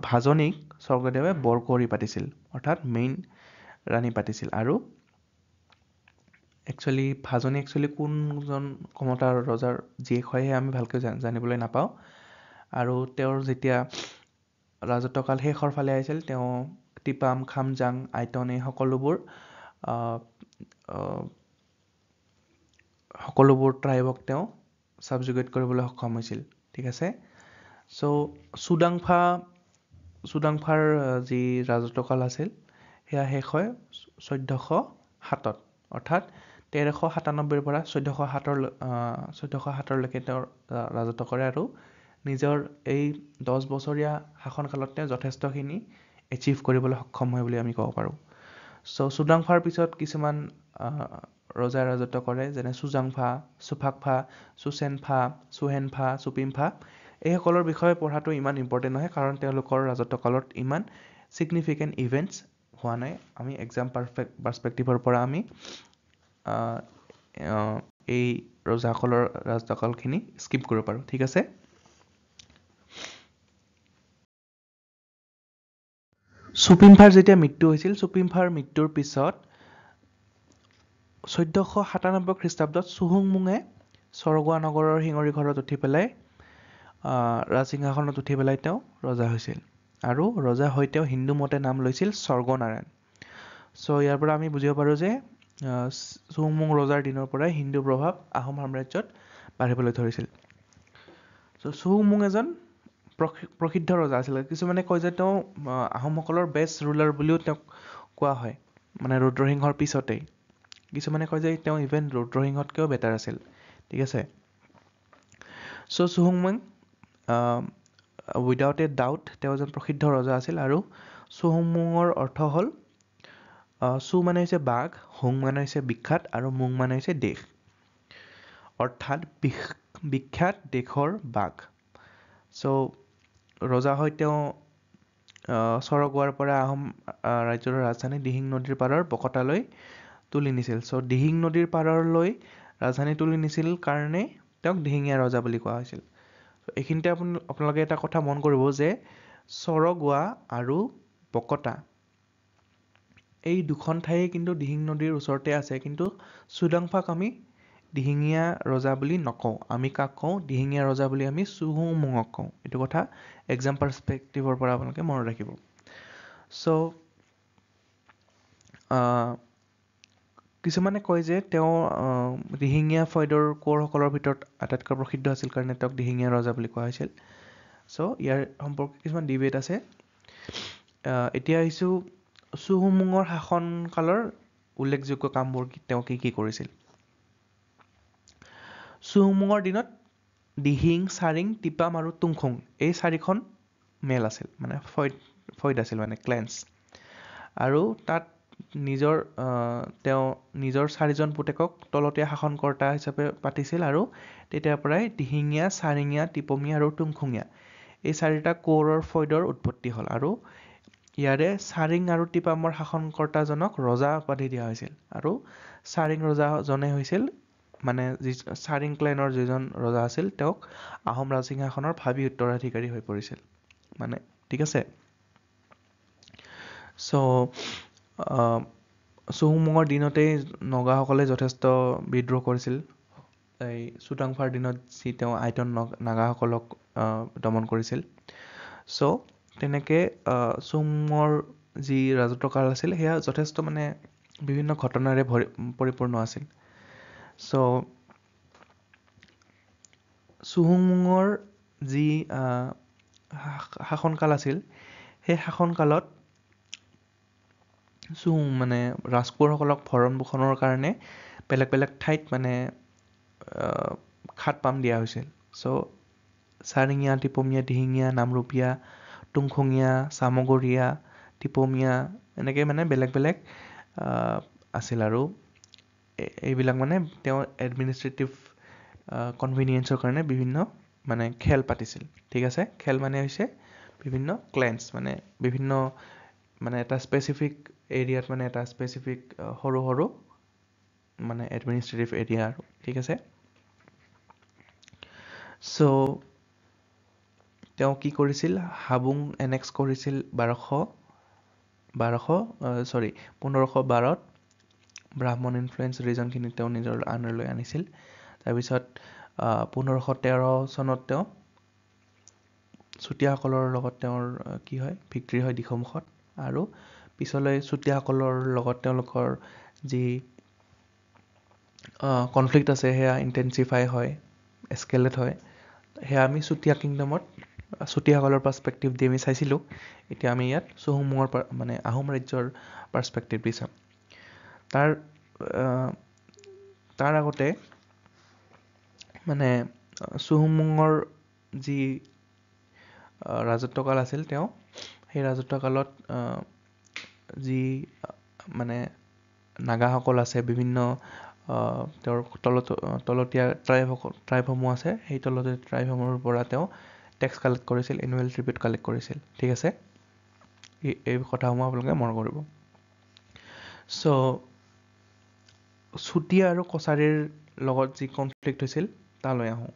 ভাজনীক স্বৰ্গদেৱে বৰকুঁৱৰী পাতিছিল, অৰ্থাৎ মেইন ৰাণী পাতিছিল আৰু ভাজনী কোনজন কমতা ৰজাৰ জীয়েক হয় সেয়া আমি ভালকৈ জানিবলৈ নাপাওঁ আৰু তেওঁৰ যেতিয়া ৰাজত্বকাল শেষৰ ফালে আহিছিল তেওঁ টিপাম খামজাং আইটন এই সকলোবোৰ ট্ৰাইবক তেওঁ ছাবজুগেট কৰিবলৈ সক্ষম হৈছিল ঠিক আছে চ' চুডাংফাৰ যি ৰাজত্বকাল আছিল সেয়া শেষ হয় 1407ত অৰ্থাৎ 1397ৰ পৰা 1407লৈকে তেওঁ ৰাজত্ব কৰে আৰু নিজৰ এই 10 বছৰীয়া শাসনকালত তেওঁ যথেষ্টখিনি এচিভ কৰিবলৈ সক্ষম হয় বুলি আমি ক'ব পাৰোঁ চ' চুডাংফাৰ পিছত কিছুমান ৰজাই ৰাজত্ব কৰে যেনে চুজাংফা চুফাকফা চুচেনফা চুহেনফা চুপিমফা এইসকলৰ বিষয়ে পঢ়াটো ইমান ইম্পৰ্টেণ্ট নহয় কাৰণ তেওঁলোকৰ ৰাজত্বকালত ইমান ছিগনিফিকেণ্ট ইভেণ্টছ হোৱা নাই আমি এক্সাম পাৰ্চপেক্টিভৰ পৰা আমি এই ৰজাসকলৰ ৰাজত্বকালখিনি স্কিপ কৰিব পাৰোঁ ঠিক আছে চুপিমফাৰ যেতিয়া মৃত্যু হৈছিল চুপিমফাৰ মৃত্যুৰ পিছত 1497 খ্ৰীষ্টাব্দত চুহুংমুঙে স্বৰগোৱা নগৰৰ শিঙৰি ঘৰত উঠি পেলাই ৰাজসিংহাসনত উঠি পেলাই তেওঁ ৰজা হৈছিল আৰু ৰজা হৈ তেওঁ হিন্দু মতে নাম লৈছিল স্বৰ্গনাৰায়ণ চ' ইয়াৰ পৰা আমি বুজিব পাৰোঁ যে চুহুংমুং ৰজাৰ দিনৰ পৰাই হিন্দু প্ৰভাৱ আহোম সাম্ৰাজ্যত বাঢ়িবলৈ ধৰিছিল চ' চুহুংমুং এজন প্ৰসিদ্ধ ৰজা আছিল কিছুমানে কয় যে তেওঁ আহোমসকলৰ বেষ্ট ৰুলাৰ বুলিও তেওঁক কোৱা হয় মানে ৰুদ্ৰসিংহৰ পিছতেই কিছুমানে কয় যে তেওঁ ইভেন ৰুদ্ৰসিংহতকৈও বেটাৰ আছিল ঠিক আছে চ' চুহুংমুং উইদাউট এ ডাউট তেওঁ এজন প্ৰসিদ্ধ ৰজা আছিল আৰু চুহুংমুঙৰ অৰ্থ হ'ল চু মানে হৈছে বাঘ হুং মানে হৈছে বিখ্যাত আৰু মুং মানে হৈছে দেশ অৰ্থাৎ বিখ্যাত দেশৰ বাঘ চ' ৰজা হৈ তেওঁ স্বৰগোৱাৰ পৰা আহোম ৰাজ্যৰ ৰাজধানী দিহিং নদীৰ পাৰৰ বকতালৈ তুলি নিছিল চ' দিহিং নদীৰ পাৰলৈ ৰাজধানী তুলি নিছিল কাৰণে তেওঁক দিহিঙীয়া ৰজা বুলি কোৱা হৈছিল এইখিনিতে আপোনালোকে এটা কথা মন কৰিব যে স্বৰগোৱা আৰু বকতা এই দুখন ঠাই কিন্তু দিহিং নদীৰ ওচৰতে আছে কিন্তু চুডাংফাক আমি দিহিঙীয়া ৰজা বুলি নকওঁ আমি কাক কওঁ দিহিঙীয়া ৰজা বুলি আমি চুহুংমুঙক কওঁ এইটো কথা এক্সাম পাৰ্চপেক্টিভৰ পৰা আপোনালোকে মনত ৰাখিব চ' কিছুমানে কয় যে তেওঁ দিহিঙীয়া ফৈদৰ কোঁৱৰসকলৰ ভিতৰত আটাইতকৈ প্ৰসিদ্ধ আছিল কাৰণে তেওঁক দিহিঙীয়া ৰজা বুলি কোৱা হৈছিল চ' ইয়াৰ সম্পৰ্কে কিছুমান ডিবেট আছে এতিয়া আহিছোঁ চুহুংমুঙৰ শাসনকালৰ উল্লেখযোগ্য কামবোৰ তেওঁ কি কৰিছিল চুহুংমুঙৰ দিনত দিহিং চাৰিং টিপাম আৰু টুংখুং এই চাৰিখন মেল আছিল মানে ফৈদ আছিল মানে ক্লেন্স আৰু তাত তেওঁ নিজৰ চাৰিজন পুতেকক তলতীয়া শাসনকৰ্তা হিচাপে পাতিছিল আৰু তেতিয়াৰ পৰাই দিহিঙীয়া চাৰিঙীয়া টিপমীয়া আৰু টুংখুঙীয়া এই চাৰিটা কোঁৱৰৰ ফৈদৰ উৎপত্তি হ'ল আৰু ইয়াৰে চাৰিং আৰু টিপামৰ শাসনকৰ্তাজনক ৰজা উপাধি দিয়া হৈছিল আৰু চাৰিং ৰজাজনে হৈছিল মানে চাৰিং ক্লেনৰ যিজন ৰজা আছিল তেওঁক আহোম ৰাজসিংহাসনৰ ভাবি উত্তৰাধিকাৰী হৈ পৰিছিল মানে ঠিক আছে চুহুংমুঙৰ দিনতেই নগাসকলে যথেষ্ট বিদ্ৰোহ কৰিছিল এই চুডাংফাৰ দিনত যি তেওঁ আইটন নাগাসকলক দমন কৰিছিল চ' তেনেকৈ চুহুংমুঙৰ যি ৰাজত্বকাল আছিল সেয়া যথেষ্ট মানে বিভিন্ন ঘটনাৰে পৰিপূৰ্ণ আছিল চ' চুহুংমুঙৰ যি শাসনকাল আছিল সেই শাসনকালত মানে ৰাজকোঁৱৰসকলক ভৰণ পোষণৰ কাৰণে বেলেগ বেলেগ ঠাইত মানে খাত পাম দিয়া হৈছিল চ' চাৰিঙীয়া টিপমীয়া দিহিঙীয়া নামৰূপীয়া টুংখুঙীয়া চামগুৰিয়া টিপমীয়া এনেকৈ মানে বেলেগ বেলেগ আছিল আৰু এইবিলাক মানে তেওঁ এডমিনিষ্ট্ৰেটিভ কনভিনিয়েঞ্চৰ কাৰণে বিভিন্ন মানে খেল পাতিছিল ঠিক আছে খেল মানে হৈছে বিভিন্ন ক্লেন্স মানে বিভিন্ন মানে এটা স্পেচিফিক এৰিয়াত মানে এটা স্পেচিফিক সৰু সৰু মানে এডমিনিষ্ট্ৰেটিভ এৰিয়া আৰু ঠিক আছে চ' তেওঁ কি কৰিছিল হাবুং এনেক্স কৰিছিল 1252 1512ত ব্ৰাহ্মণ ইনফ্লুৱেঞ্চ ৰিজনখিনি তেওঁ নিজৰ আণ্ডাৰলৈ আনিছিল। তাৰপিছত 1513 চনত তেওঁ চুতীয়াসকলৰ লগত তেওঁৰ কি হয় ভিক্টৰী হয় দিখৌমুখত, আৰু পিছলৈ চুতীয়াসকলৰ লগত তেওঁলোকৰ যি কনফ্লিক্ট আছে সেয়া ইণ্টেনচিফাই হয়, এস্কেলেট হয়। সেয়া আমি চুতীয়া কিংডমত চুতীয়াসকলৰ পাৰ্চপেক্টিভ দি আমি চাইছিলোঁ। এতিয়া আমি ইয়াত চুহুংমুঙৰ মানে আহোম ৰাজ্যৰ পাৰ্চপেক্টিভ দি চাম। তাৰ আগতে মানে চুহুংমুঙৰ যি ৰাজত্বকাল আছিল তেওঁ সেই ৰাজত্বকালত যি মানে নাগাসকল আছে, বিভিন্ন তেওঁৰ তলতীয়া ট্ৰাইবসমূহ আছে, সেই তলতীয়া ট্ৰাইবসমূহৰ পৰা তেওঁ টেক্স কালেক্ট কৰিছিল, এনুৱেল ট্ৰিবিউট কালেক্ট কৰিছিল। ঠিক আছে, এই কথাসমূহ আপোনালোকে মন কৰিব। চ' চুতীয়া আৰু কছাৰীৰ লগত যি কনফ্লিক্ট হৈছিল তালৈ আহোঁ।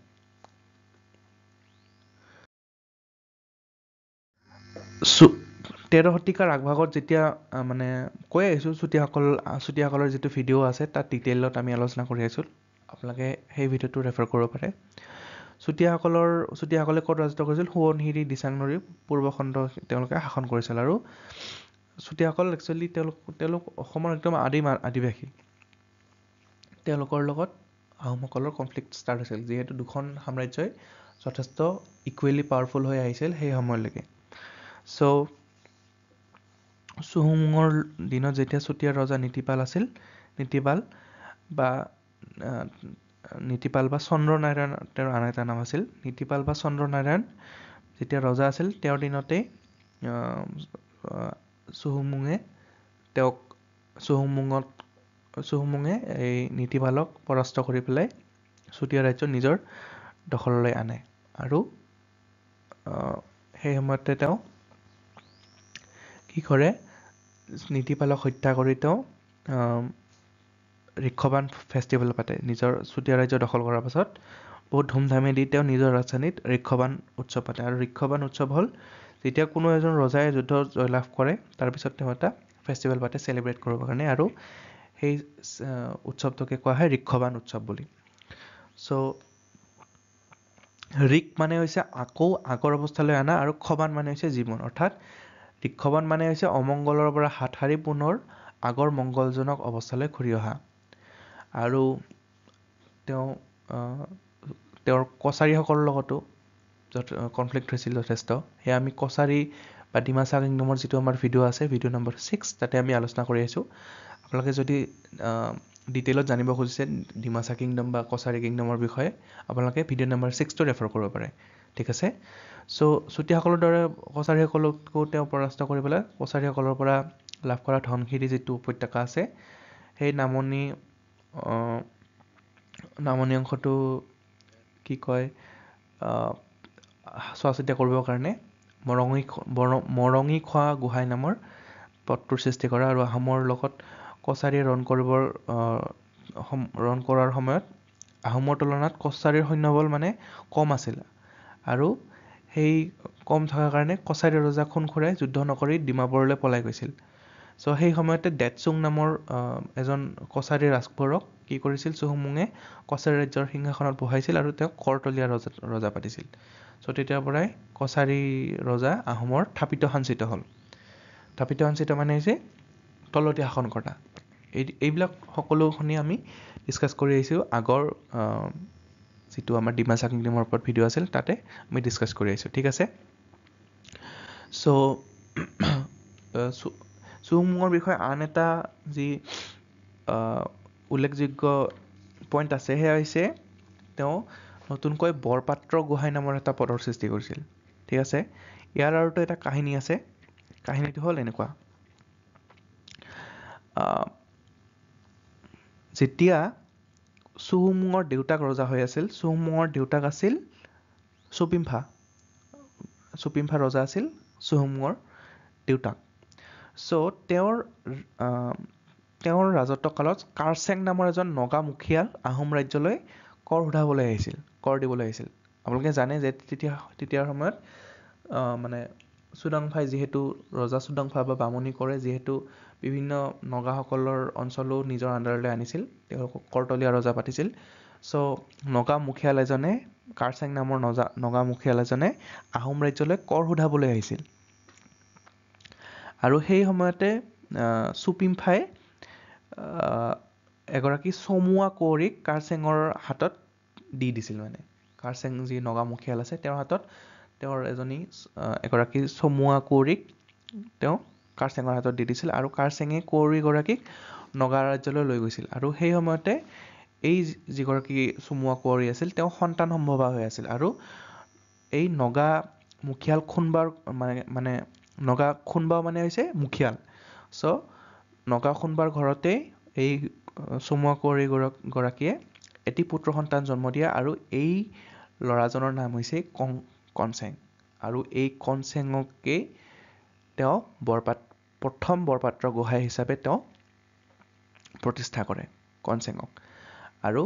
13 শতিকাৰ আগভাগত যেতিয়া মানে কৈ আহিছোঁ, চুতীয়াসকলৰ যিটো ভিডিঅ' আছে তাত ডিটেইলত আমি আলোচনা কৰি আহিছোঁ। আপোনালোকে সেই ভিডিঅ'টো ৰেফাৰ কৰিব পাৰে। চুতীয়াসকলে ক'ত ৰাজত্ব কৰিছিল? সোৱণশিৰি দিচাং নদীৰ পূৰ্বখণ্ড তেওঁলোকে শাসন কৰিছিল। আৰু চুতীয়াসকল একচুৱেলি তেওঁলোক অসমৰ একদম আদিবাসী। তেওঁলোকৰ লগত আহোমসকলৰ কনফ্লিক্ট ষ্টাৰ্ট হৈছিল, যিহেতু দুখন সাম্ৰাজ্যই যথেষ্ট ইকুৱেলি পাৱাৰফুল হৈ আহিছিল সেই সময়লৈকে। চ' চুহুংমুঙৰ দিনত যেতিয়া চুতীয়া ৰজা নীতিপাল বা চন্দ্ৰনাৰায়ণ তেওঁৰ আন এটা নাম আছিল। নীতিপাল বা চন্দ্ৰনাৰায়ণ যেতিয়া ৰজা আছিল, তেওঁৰ দিনতেই চুহুংমুঙে এই নীতিপালক পৰাস্ত কৰি পেলাই চুতীয়া ৰাজ্য নিজৰ দখললৈ আনে। আৰু সেই সময়তে তেওঁ কি কৰে? নীতিপালক হত্যা কৰি তেওঁ ঋক্ষবান ফেষ্টিভেল পাতে। নিজৰ চুতীয়া ৰাজ্য দখল কৰাৰ পাছত বহুত ধুমধামেদি তেওঁ নিজৰ ৰাজধানীত ঋক্ষবান উৎসৱ পাতে। আৰু ঋক্ষবান উৎসৱ হ'ল যেতিয়া কোনো এজন ৰজাই যুদ্ধ জয়লাভ কৰে, তাৰপিছত তেওঁ এটা ফেষ্টিভেল পাতে চেলিব্ৰেট কৰিবৰ কাৰণে, আৰু সেই উৎসৱটোকে কোৱা হয় ঋক্ষবান উৎসৱ বুলি। চ' ঋক মানে হৈছে আকৌ আগৰ অৱস্থালৈ অনা, আৰু ক্ষবান মানে হৈছে জীৱন। অৰ্থাৎ ঋক্ষবান মানে হৈছে অমংগলৰ পৰা হাত সাৰি পুনৰ আগৰ মংগলজনক অৱস্থালৈ ঘূৰি অহা। আৰু তেওঁৰ কছাৰীসকলৰ লগতো কনফ্লিক্ট হৈছিল যথেষ্ট। সেয়া আমি কছাৰী বা ডিমাচা কিংডমৰ যিটো আমাৰ ভিডিঅ' আছে, ভিডিঅ' নম্বৰ 6, তাতে আমি আলোচনা কৰি আহিছোঁ। আপোনালোকে যদি ডিটেইলত জানিব খুজিছে ডিমাচা কিংডম বা কছাৰী কিংডমৰ বিষয়ে, আপোনালোকে ভিডিঅ' নম্বৰ 6টো ৰেফাৰ কৰিব পাৰে। ঠিক আছে, চ' চুতীয়াসকলৰ দৰে কছাৰীসকলকো তেওঁ পৰাস্ত কৰি পেলাই কছাৰীসকলৰ পৰা লাভ কৰা ধনশিৰি যিটো উপত্যকা আছে, সেই নামনি অংশটো কি কয় চোৱা চিতা কৰিবৰ কাৰণে মৰঙীখোৱা গোহাঁই নামৰ পথটোৰ সৃষ্টি কৰা। আৰু আহোমৰ লগত কছাৰীয়ে ৰণ কৰাৰ সময়ত আহোমৰ তুলনাত কছাৰীৰ সৈন্যবল মানে কম আছিল, আৰু সেই কম থকাৰ কাৰণে কছাৰী ৰজা খুনখুৰাই যুদ্ধ নকৰি ডিমাপুৰলৈ পলাই গৈছিল। চ' সেই সময়তে ডেটচুং নামৰ এজন কছাৰী ৰাজকোঁৱৰক কি কৰিছিল? চুহুংমুঙে কছাৰী ৰাজ্যৰ সিংহাসনত বহাইছিল আৰু তেওঁক কৰতলীয়া ৰজা পাতিছিল। চ' তেতিয়াৰ পৰাই কছাৰী ৰজা আহোমৰ থাপিত সাঞ্চিত হ'ল। থাপিত সাঞ্চিত মানে হৈছে তলতীয়া শাসন কৰা। এইবিলাক সকলোখিনি আমি ডিছকাছ কৰি আহিছোঁ আগৰ যিটো আমাৰ ডিমাচা কিংডমৰ ওপৰত ভিডিঅ' আছিল, তাতে আমি ডিছকাছ কৰি আহিছোঁ। ঠিক আছে, চ' চুহুংমুঙৰ বিষয়ে আন এটা যি উল্লেখযোগ্য পইণ্ট আছে, সেয়া হৈছে তেওঁ নতুনকৈ বৰপাত্ৰ গোহাঁই নামৰ এটা পদৰ সৃষ্টি কৰিছিল। ঠিক আছে, ইয়াৰ আৰুতো এটা কাহিনী আছে। কাহিনীটো হ'ল এনেকুৱা: যেতিয়া চুহুংমুঙৰ দেউতাক ৰজা হৈ আছিল, চুহুংমুঙৰ দেউতাক আছিল চুপিম্ফা ৰজা আছিল চুহুংমুঙৰ দেউতাক। চ' তেওঁৰ ৰাজত্ব কালত কাৰচেং নামৰ এজন নগা মুখিয়াল আহোম ৰাজ্যলৈ কৰ দিবলৈ আহিছিল। আপোনালোকে জানে যে তেতিয়াৰ সময়ত মানে চুডাংফাই যিহেতু ৰজা চুডাংফা বা বামুণী কৰে যিহেতু বিভিন্ন নগাসকলৰ অঞ্চলো নিজৰ আণ্ডাৰলৈ আনিছিল তেওঁলোকক কৰ্তলীয়া ৰজা পাতিছিল চ' নগা মুখিয়াল এজনে কাৰচেং নামৰ নগা মুখিয়াল এজনে আহোম ৰাজ্যলৈ কৰ সোধাবলৈ আহিছিল আৰু সেই সময়তে চুপিমফাই এগৰাকী চমুৱা কুঁৱৰীক কাৰচেঙৰ হাতত দি দিছিল মানে কাৰচেং যি নগা মুখিয়াল আছে তেওঁৰ হাতত তেওঁৰ এগৰাকী চমুৱা কুঁৱৰীক তেওঁ কাৰচেঙৰ হাতত দি দিছিল আৰু কাৰচেঙে কুঁৱৰীগৰাকীক নগা ৰাজ্যলৈ লৈ গৈছিল আৰু সেই সময়তে এই যিগৰাকী চমুৱা কুঁৱৰী আছিল তেওঁ সন্তান সম্ভৱা হৈ আছিল আৰু এই নগা মুখিয়াল খুনবাৰ মানে নগা খুনবা মানে হৈছে মুখিয়াল চ' নগা খুনবাৰ ঘৰতে এই চমুৱা কুঁৱৰী গৰাকীয়ে এটি পুত্ৰ সন্তান জন্ম দিয়ে আৰু এই ল'ৰাজনৰ নাম হৈছে কনচেং আৰু এই কনচেঙকেই তেওঁ প্ৰথম বৰপাত্ৰ গোহাঁই হিচাপে তেওঁ প্ৰতিষ্ঠা কৰে কনচেঙক আৰু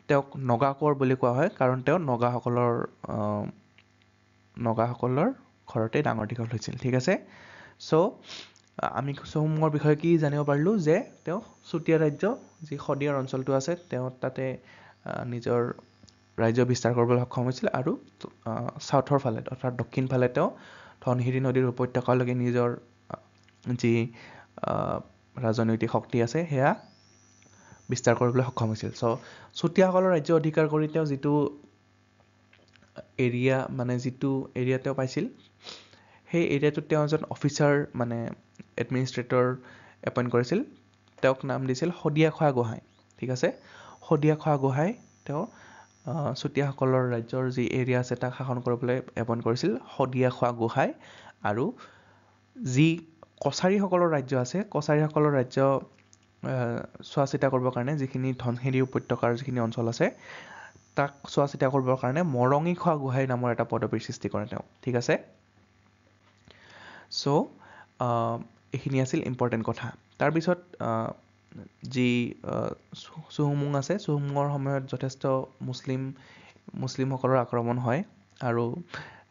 তেওঁক নগা কোঁৱৰ বুলি কোৱা হয় কাৰণ তেওঁ নগাসকলৰ ঘৰতে ডাঙৰ দীঘল হৈছিল ঠিক আছে চ' আমি চৌহুমুঙৰ বিষয়ে কি জানিব পাৰিলোঁ যে তেওঁ চুতীয়া ৰাজ্য যি শদিয়াৰ অঞ্চলটো আছে তেওঁ তাতে নিজৰ ৰাজ্য বিস্তাৰ কৰিবলৈ সক্ষম হৈছিল আৰু চাউথৰ ফালে অৰ্থাৎ দক্ষিণ ফালে তেওঁ ধনশিৰি নদীৰ উপত্যকালৈকে নিজৰ যি ৰাজনৈতিক শক্তি আছে সেয়া বিস্তাৰ কৰিবলৈ সক্ষম হৈছিল চ' চুতীয়াসকলৰ ৰাজ্য অধিকাৰ কৰি তেওঁ যিটো এৰিয়া তেওঁ পাইছিল সেই এৰিয়াটোত তেওঁ এজন অফিচাৰ মানে এডমিনিষ্ট্ৰেটৰ এপইণ্ট কৰিছিল তেওঁক নাম দিছিল শদিয়াখোৱা গোহাঁই ঠিক আছে শদিয়াখোৱা গোহাঁই তেওঁ চুতীয়াসকলৰ ৰাজ্যৰ যি এৰিয়া আছে তাক শাসন কৰিবলৈ এপইণ্ট কৰিছিল শদিয়াখোৱা গোহাঁই আৰু যি কছাৰীসকলৰ ৰাজ্য আছে কছাৰীসকলৰ ৰাজ্য চোৱা চিতা কৰিবৰ কাৰণে যিখিনি ধনশিৰি উপত্যকাৰ যিখিনি অঞ্চল আছে তাক চোৱা চিতা কৰিবৰ কাৰণে মৰঙীখোৱা গোহাঁই নামৰ এটা পদবীৰ সৃষ্টি কৰে তেওঁ ঠিক আছে চ' এইখিনি আছিল ইম্পৰ্টেণ্ট কথা তাৰপিছত যি চৌহুমুং আছে চৌহুমুঙৰ সময়ত যথেষ্ট মুছলিমসকলৰ আক্ৰমণ হয় আৰু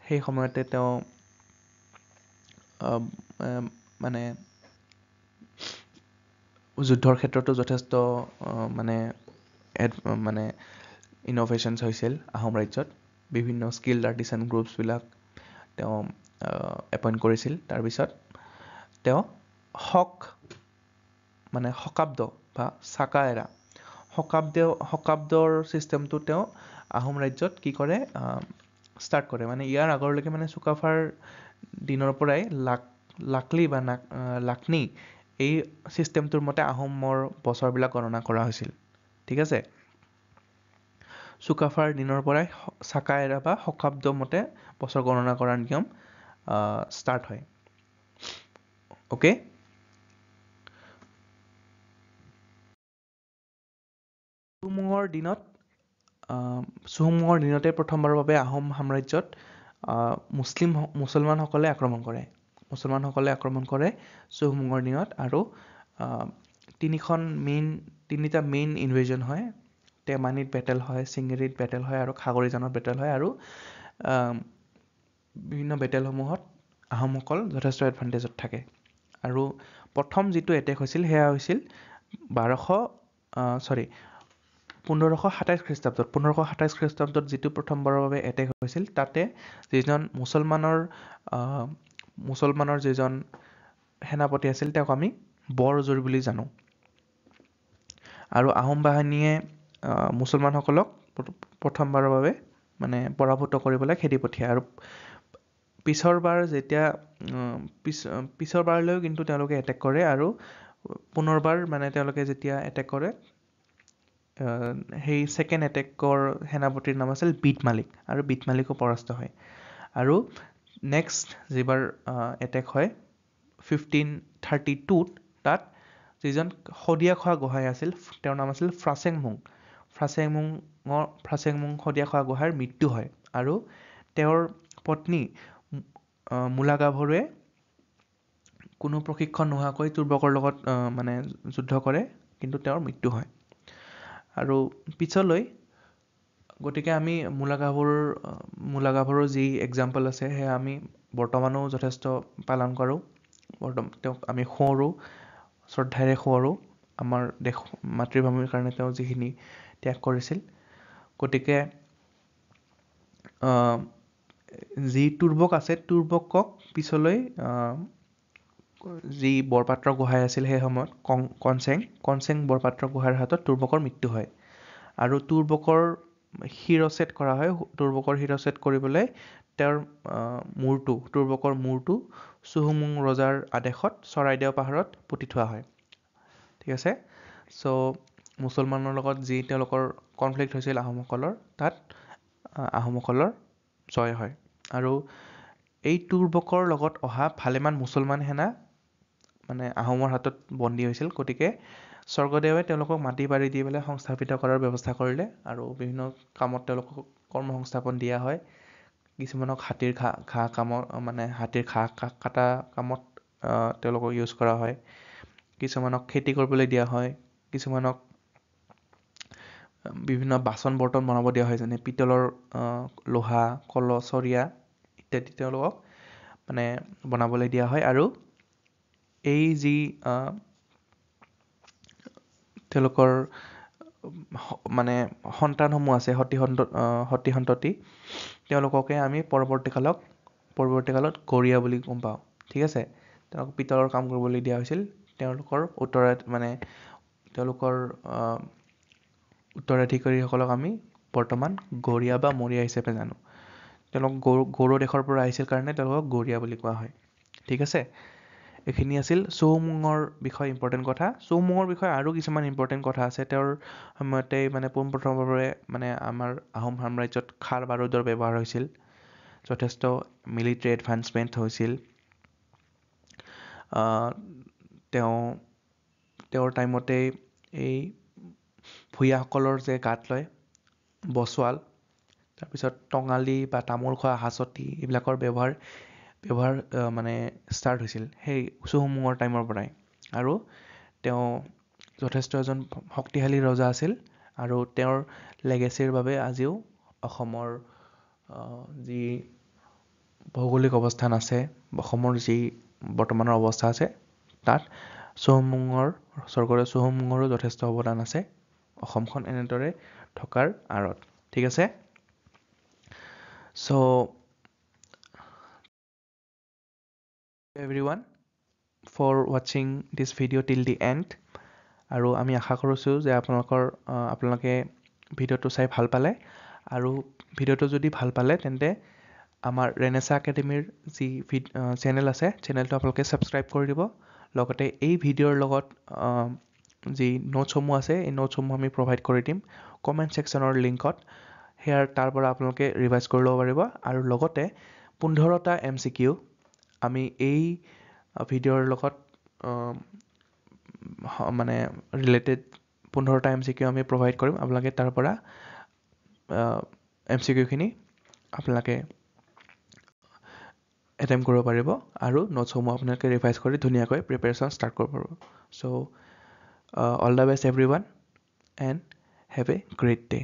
সেই সময়তে তেওঁ মানে যুদ্ধৰ ক্ষেত্ৰতো যথেষ্ট মানে ইন'ভেশ্যনছ হৈছিল আহোম ৰাজ্যত বিভিন্ন স্কিল্ড আৰ্টিচান গ্ৰুপছবিলাক তেওঁ এপইণ্ট কৰিছিল তাৰপিছত তেওঁ শকাব্দ বা চাকা এৰা শকাব্দৰ ছিষ্টেমটো তেওঁ আহোম ৰাজ্যত কি কৰে ষ্টাৰ্ট কৰে মানে ইয়াৰ আগৰলৈকে মানে চুকাফাৰ দিনৰ পৰাই লাকলি বা লাকনি এই ছিষ্টেমটোৰ মতে আহোমৰ বছৰবিলাক গণনা কৰা হৈছিল ঠিক আছে চুকাফাৰ দিনৰ পৰাই চাকা এৰা বা শকাব্দ মতে বছৰ গণনা কৰাৰ নিয়ম ষ্টাৰ্ট হয় অ'কে চৌহুমুঙৰ দিনতে প্ৰথমবাৰৰ বাবে আহোম সাম্ৰাজ্যত মুছলমানসকলে আক্ৰমণ কৰে চৌহুমুঙৰ দিনত আৰু তিনিটা মেইন ইনভেজন হয় টেমানিত বেটেল হয় চিঙেৰিত বেটেল হয় আৰু খাগৰিজানত বেটেল হয় আৰু বিভিন্ন বেটেলসমূহত আহোমসকল যথেষ্ট এডভান্টেজত থাকে আৰু প্ৰথম যিটো এটেক হৈছিল সেয়া হৈছিল 1527 খ্ৰীষ্টাব্দত যিটো প্ৰথমবাৰৰ বাবে এটেক হৈছিল তাতে যিজন মুছলমানৰ যিজন সেনাপতি আছিল তেওঁক আমি বৰজুৰ বুলি জানো আৰু আহোম বাহিনীয়ে মুছলমানসকলক প্ৰথমবাৰৰ বাবে মানে পৰাভূত কৰিবলৈ খেদি পঠিয়ায় আৰু পিছৰবাৰলৈও কিন্তু তেওঁলোকে এটেক কৰে আৰু পুনৰবাৰ মানে তেওঁলোকে যেতিয়া এটেক কৰে সেই ছেকেণ্ড এটেকৰ সেনাপতিৰ নাম আছিল বিট মালিক আৰু বিট মালিকো পৰাস্ত হয় আৰু নেক্সট যিবাৰ এটেক হয় 1532 তাত যিজন শদিয়াখোৱা গোহাঁই আছিল তেওঁৰ নাম আছিল ফ্ৰাছেংমুং শদিয়াখোৱা গোহাঁইৰ মৃত্যু হয় আৰু তেওঁৰ পত্নী মূলাগাভৰুৱে কোনো প্ৰশিক্ষণ নোহোৱাকৈ তুৰ্বকৰ লগত মানে যুদ্ধ কৰে কিন্তু তেওঁৰ মৃত্যু হয় আৰু পিছলৈ গতিকে আমি মূলাগাভৰুৰ যি এক্সাম্পল আছে সেয়া আমি বৰ্তমানো যথেষ্ট পালন কৰোঁ। তেওঁক আমি সোঁৱৰোঁ, শ্ৰদ্ধাৰে সোঁৱৰোঁ। আমাৰ দেশ মাতৃভূমিৰ কাৰণে তেওঁ যিখিনি ত্যাগ কৰিছিল। গতিকে যি তুৰ্বক আছে, তুৰ্বকক পিছলৈ যি বৰপাত্ৰ গোহাঁই আছিল সেই সময়ত কনচেং বৰপাত্ৰ গোহাঁইৰ হাতত তুৰ্বকৰ মৃত্যু হয়। আৰু তুৰ্বকৰ শিৰচ্ছেদ কৰা হয়। তুৰ্বকৰ শিৰচ্ছেদ কৰিবলৈ তেওঁৰ তুৰ্বকৰ মূৰটো চুহুংমুং ৰজাৰ আদেশত চৰাইদেউ পাহাৰত পুতি থোৱা হয়। ঠিক আছে। চ' মুছলমানৰ লগত যি তেওঁলোকৰ কনফ্লিক্ট হৈছিল আহোমসকলৰ, তাত আহোমসকলৰ জয় হয়। আৰু এই তুৰ্বকৰ লগত অহা ভালেমান মুছলমান সেনা মানে আহোমৰ হাতত বন্দী হৈছিল। গতিকে স্বৰ্গদেৱে তেওঁলোকক মাটি বাৰী দি পেলাই সংস্থাপিত কৰাৰ ব্যৱস্থা কৰিলে আৰু বিভিন্ন কামত তেওঁলোকক কৰ্ম সংস্থাপন দিয়া হয়। কিছুমানক হাতীৰ ঘাঁহ কামত মানে হাতীৰ ঘাঁহ কাটা কামত তেওঁলোকক ইউজ কৰা হয়। কিছুমানক খেতি কৰিবলৈ দিয়া হয়। কিছুমানক বিভিন্ন বাচন বৰ্তন বনাব দিয়া হয়, যেনে পিতলৰ লোহা, কলহ, চৰিয়া ইত্যাদি তেওঁলোকক মানে বনাবলৈ দিয়া হয়। আৰু এই যি তেওঁলোকৰ মানে সন্তানসমূহ আছে, সতি সন্ততি, তেওঁলোককে আমি পৰৱৰ্তী কালত গৰীয়া বুলি গম পাওঁ। ঠিক আছে। তেওঁলোকক পিতলৰ কাম কৰিবলৈ দিয়া হৈছিল। তেওঁলোকৰ উত্তৰাধিকাৰীসকলক আমি বৰ্তমান গৰীয়া বা মৰীয়া হিচাপে জানো। তেওঁলোক গৌড় দেশৰ পৰা আহিছিল কাৰণে তেওঁলোকক গৰীয়া বুলি কোৱা হয়। ঠিক আছে। এইখিনি আছিল চৌমুঙৰ বিষয়ে ইম্পৰ্টেণ্ট কথা। চৌমুঙৰ বিষয়ে আৰু কিছুমান ইম্পৰ্টেণ্ট কথা আছে। তেওঁৰ সময়তেই মানে পোনপ্ৰথমবাৰে মানে আমাৰ আহোম সাম্ৰাজ্যত খাৰ বাৰুদৰ ব্যৱহাৰ হৈছিল। যথেষ্ট মিলিটেৰী এডভান্সমেণ্ট হৈছিল। তেওঁৰ টাইমতেই এই ভূঞাসকলৰ যে গাত লয় বছোৱাল, তাৰপিছত টঙালি বা তামোল খোৱা হাঁচতি, এইবিলাকৰ ব্যৱহাৰ মানে ষ্টাৰ্ট হৈছিল সেই চৌমুঙৰ টাইমৰ পৰাই। আৰু তেওঁ যথেষ্ট এজন শক্তিশালী ৰজা আছিল। আৰু তেওঁৰ লেগেচিৰ বাবে আজিও অসমৰ যি ভৌগোলিক অৱস্থান আছে, অসমৰ যি বৰ্তমানৰ অৱস্থা আছে, তাত স্বৰ্গদেউ চৌমুঙৰো যথেষ্ট অৱদান আছে অসমখন এনেদৰে থকাৰ আঁৰত। ঠিক আছে। চ' everyone for watching this video till the end. আৰু আমি আশা কৰিছোঁ যে আপোনালোকে ভিডিঅ'টো চাই ভাল পালে। আৰু ভিডিঅ'টো যদি ভাল পালে তেন্তে আমাৰ ৰেনেচা একাডেমীৰ যি চেনেল আছে, চেনেলটো আপোনালোকে ছাবস্ক্ৰাইব কৰি দিব। লগতে এই ভিডিঅ'ৰ লগত যি নোটছসমূহ আছে, এই নোটছসমূহ আমি প্ৰভাইড কৰি দিম কমেণ্ট ছেকশ্যনৰ লিংকত। তাৰ পৰা আপোনালোকে ৰিভাইজ কৰি ল'ব পাৰিব। আৰু লগতে 15টা MCQ আমি এই ভিডিঅ'ৰ লগত মানে ৰিলেটেড 15টা MCQ আমি প্ৰভাইড কৰিম। আপোনালোকে তাৰ পৰা MCQখিনি আপোনালোকে এটেম্প কৰিব পাৰিব আৰু নোটছসমূহ আপোনালোকে ৰিভাইজ কৰি ধুনীয়াকৈ প্ৰিপেৰেশ্যন ষ্টাৰ্ট কৰিব পাৰিব। So' all the best everyone and have a great day.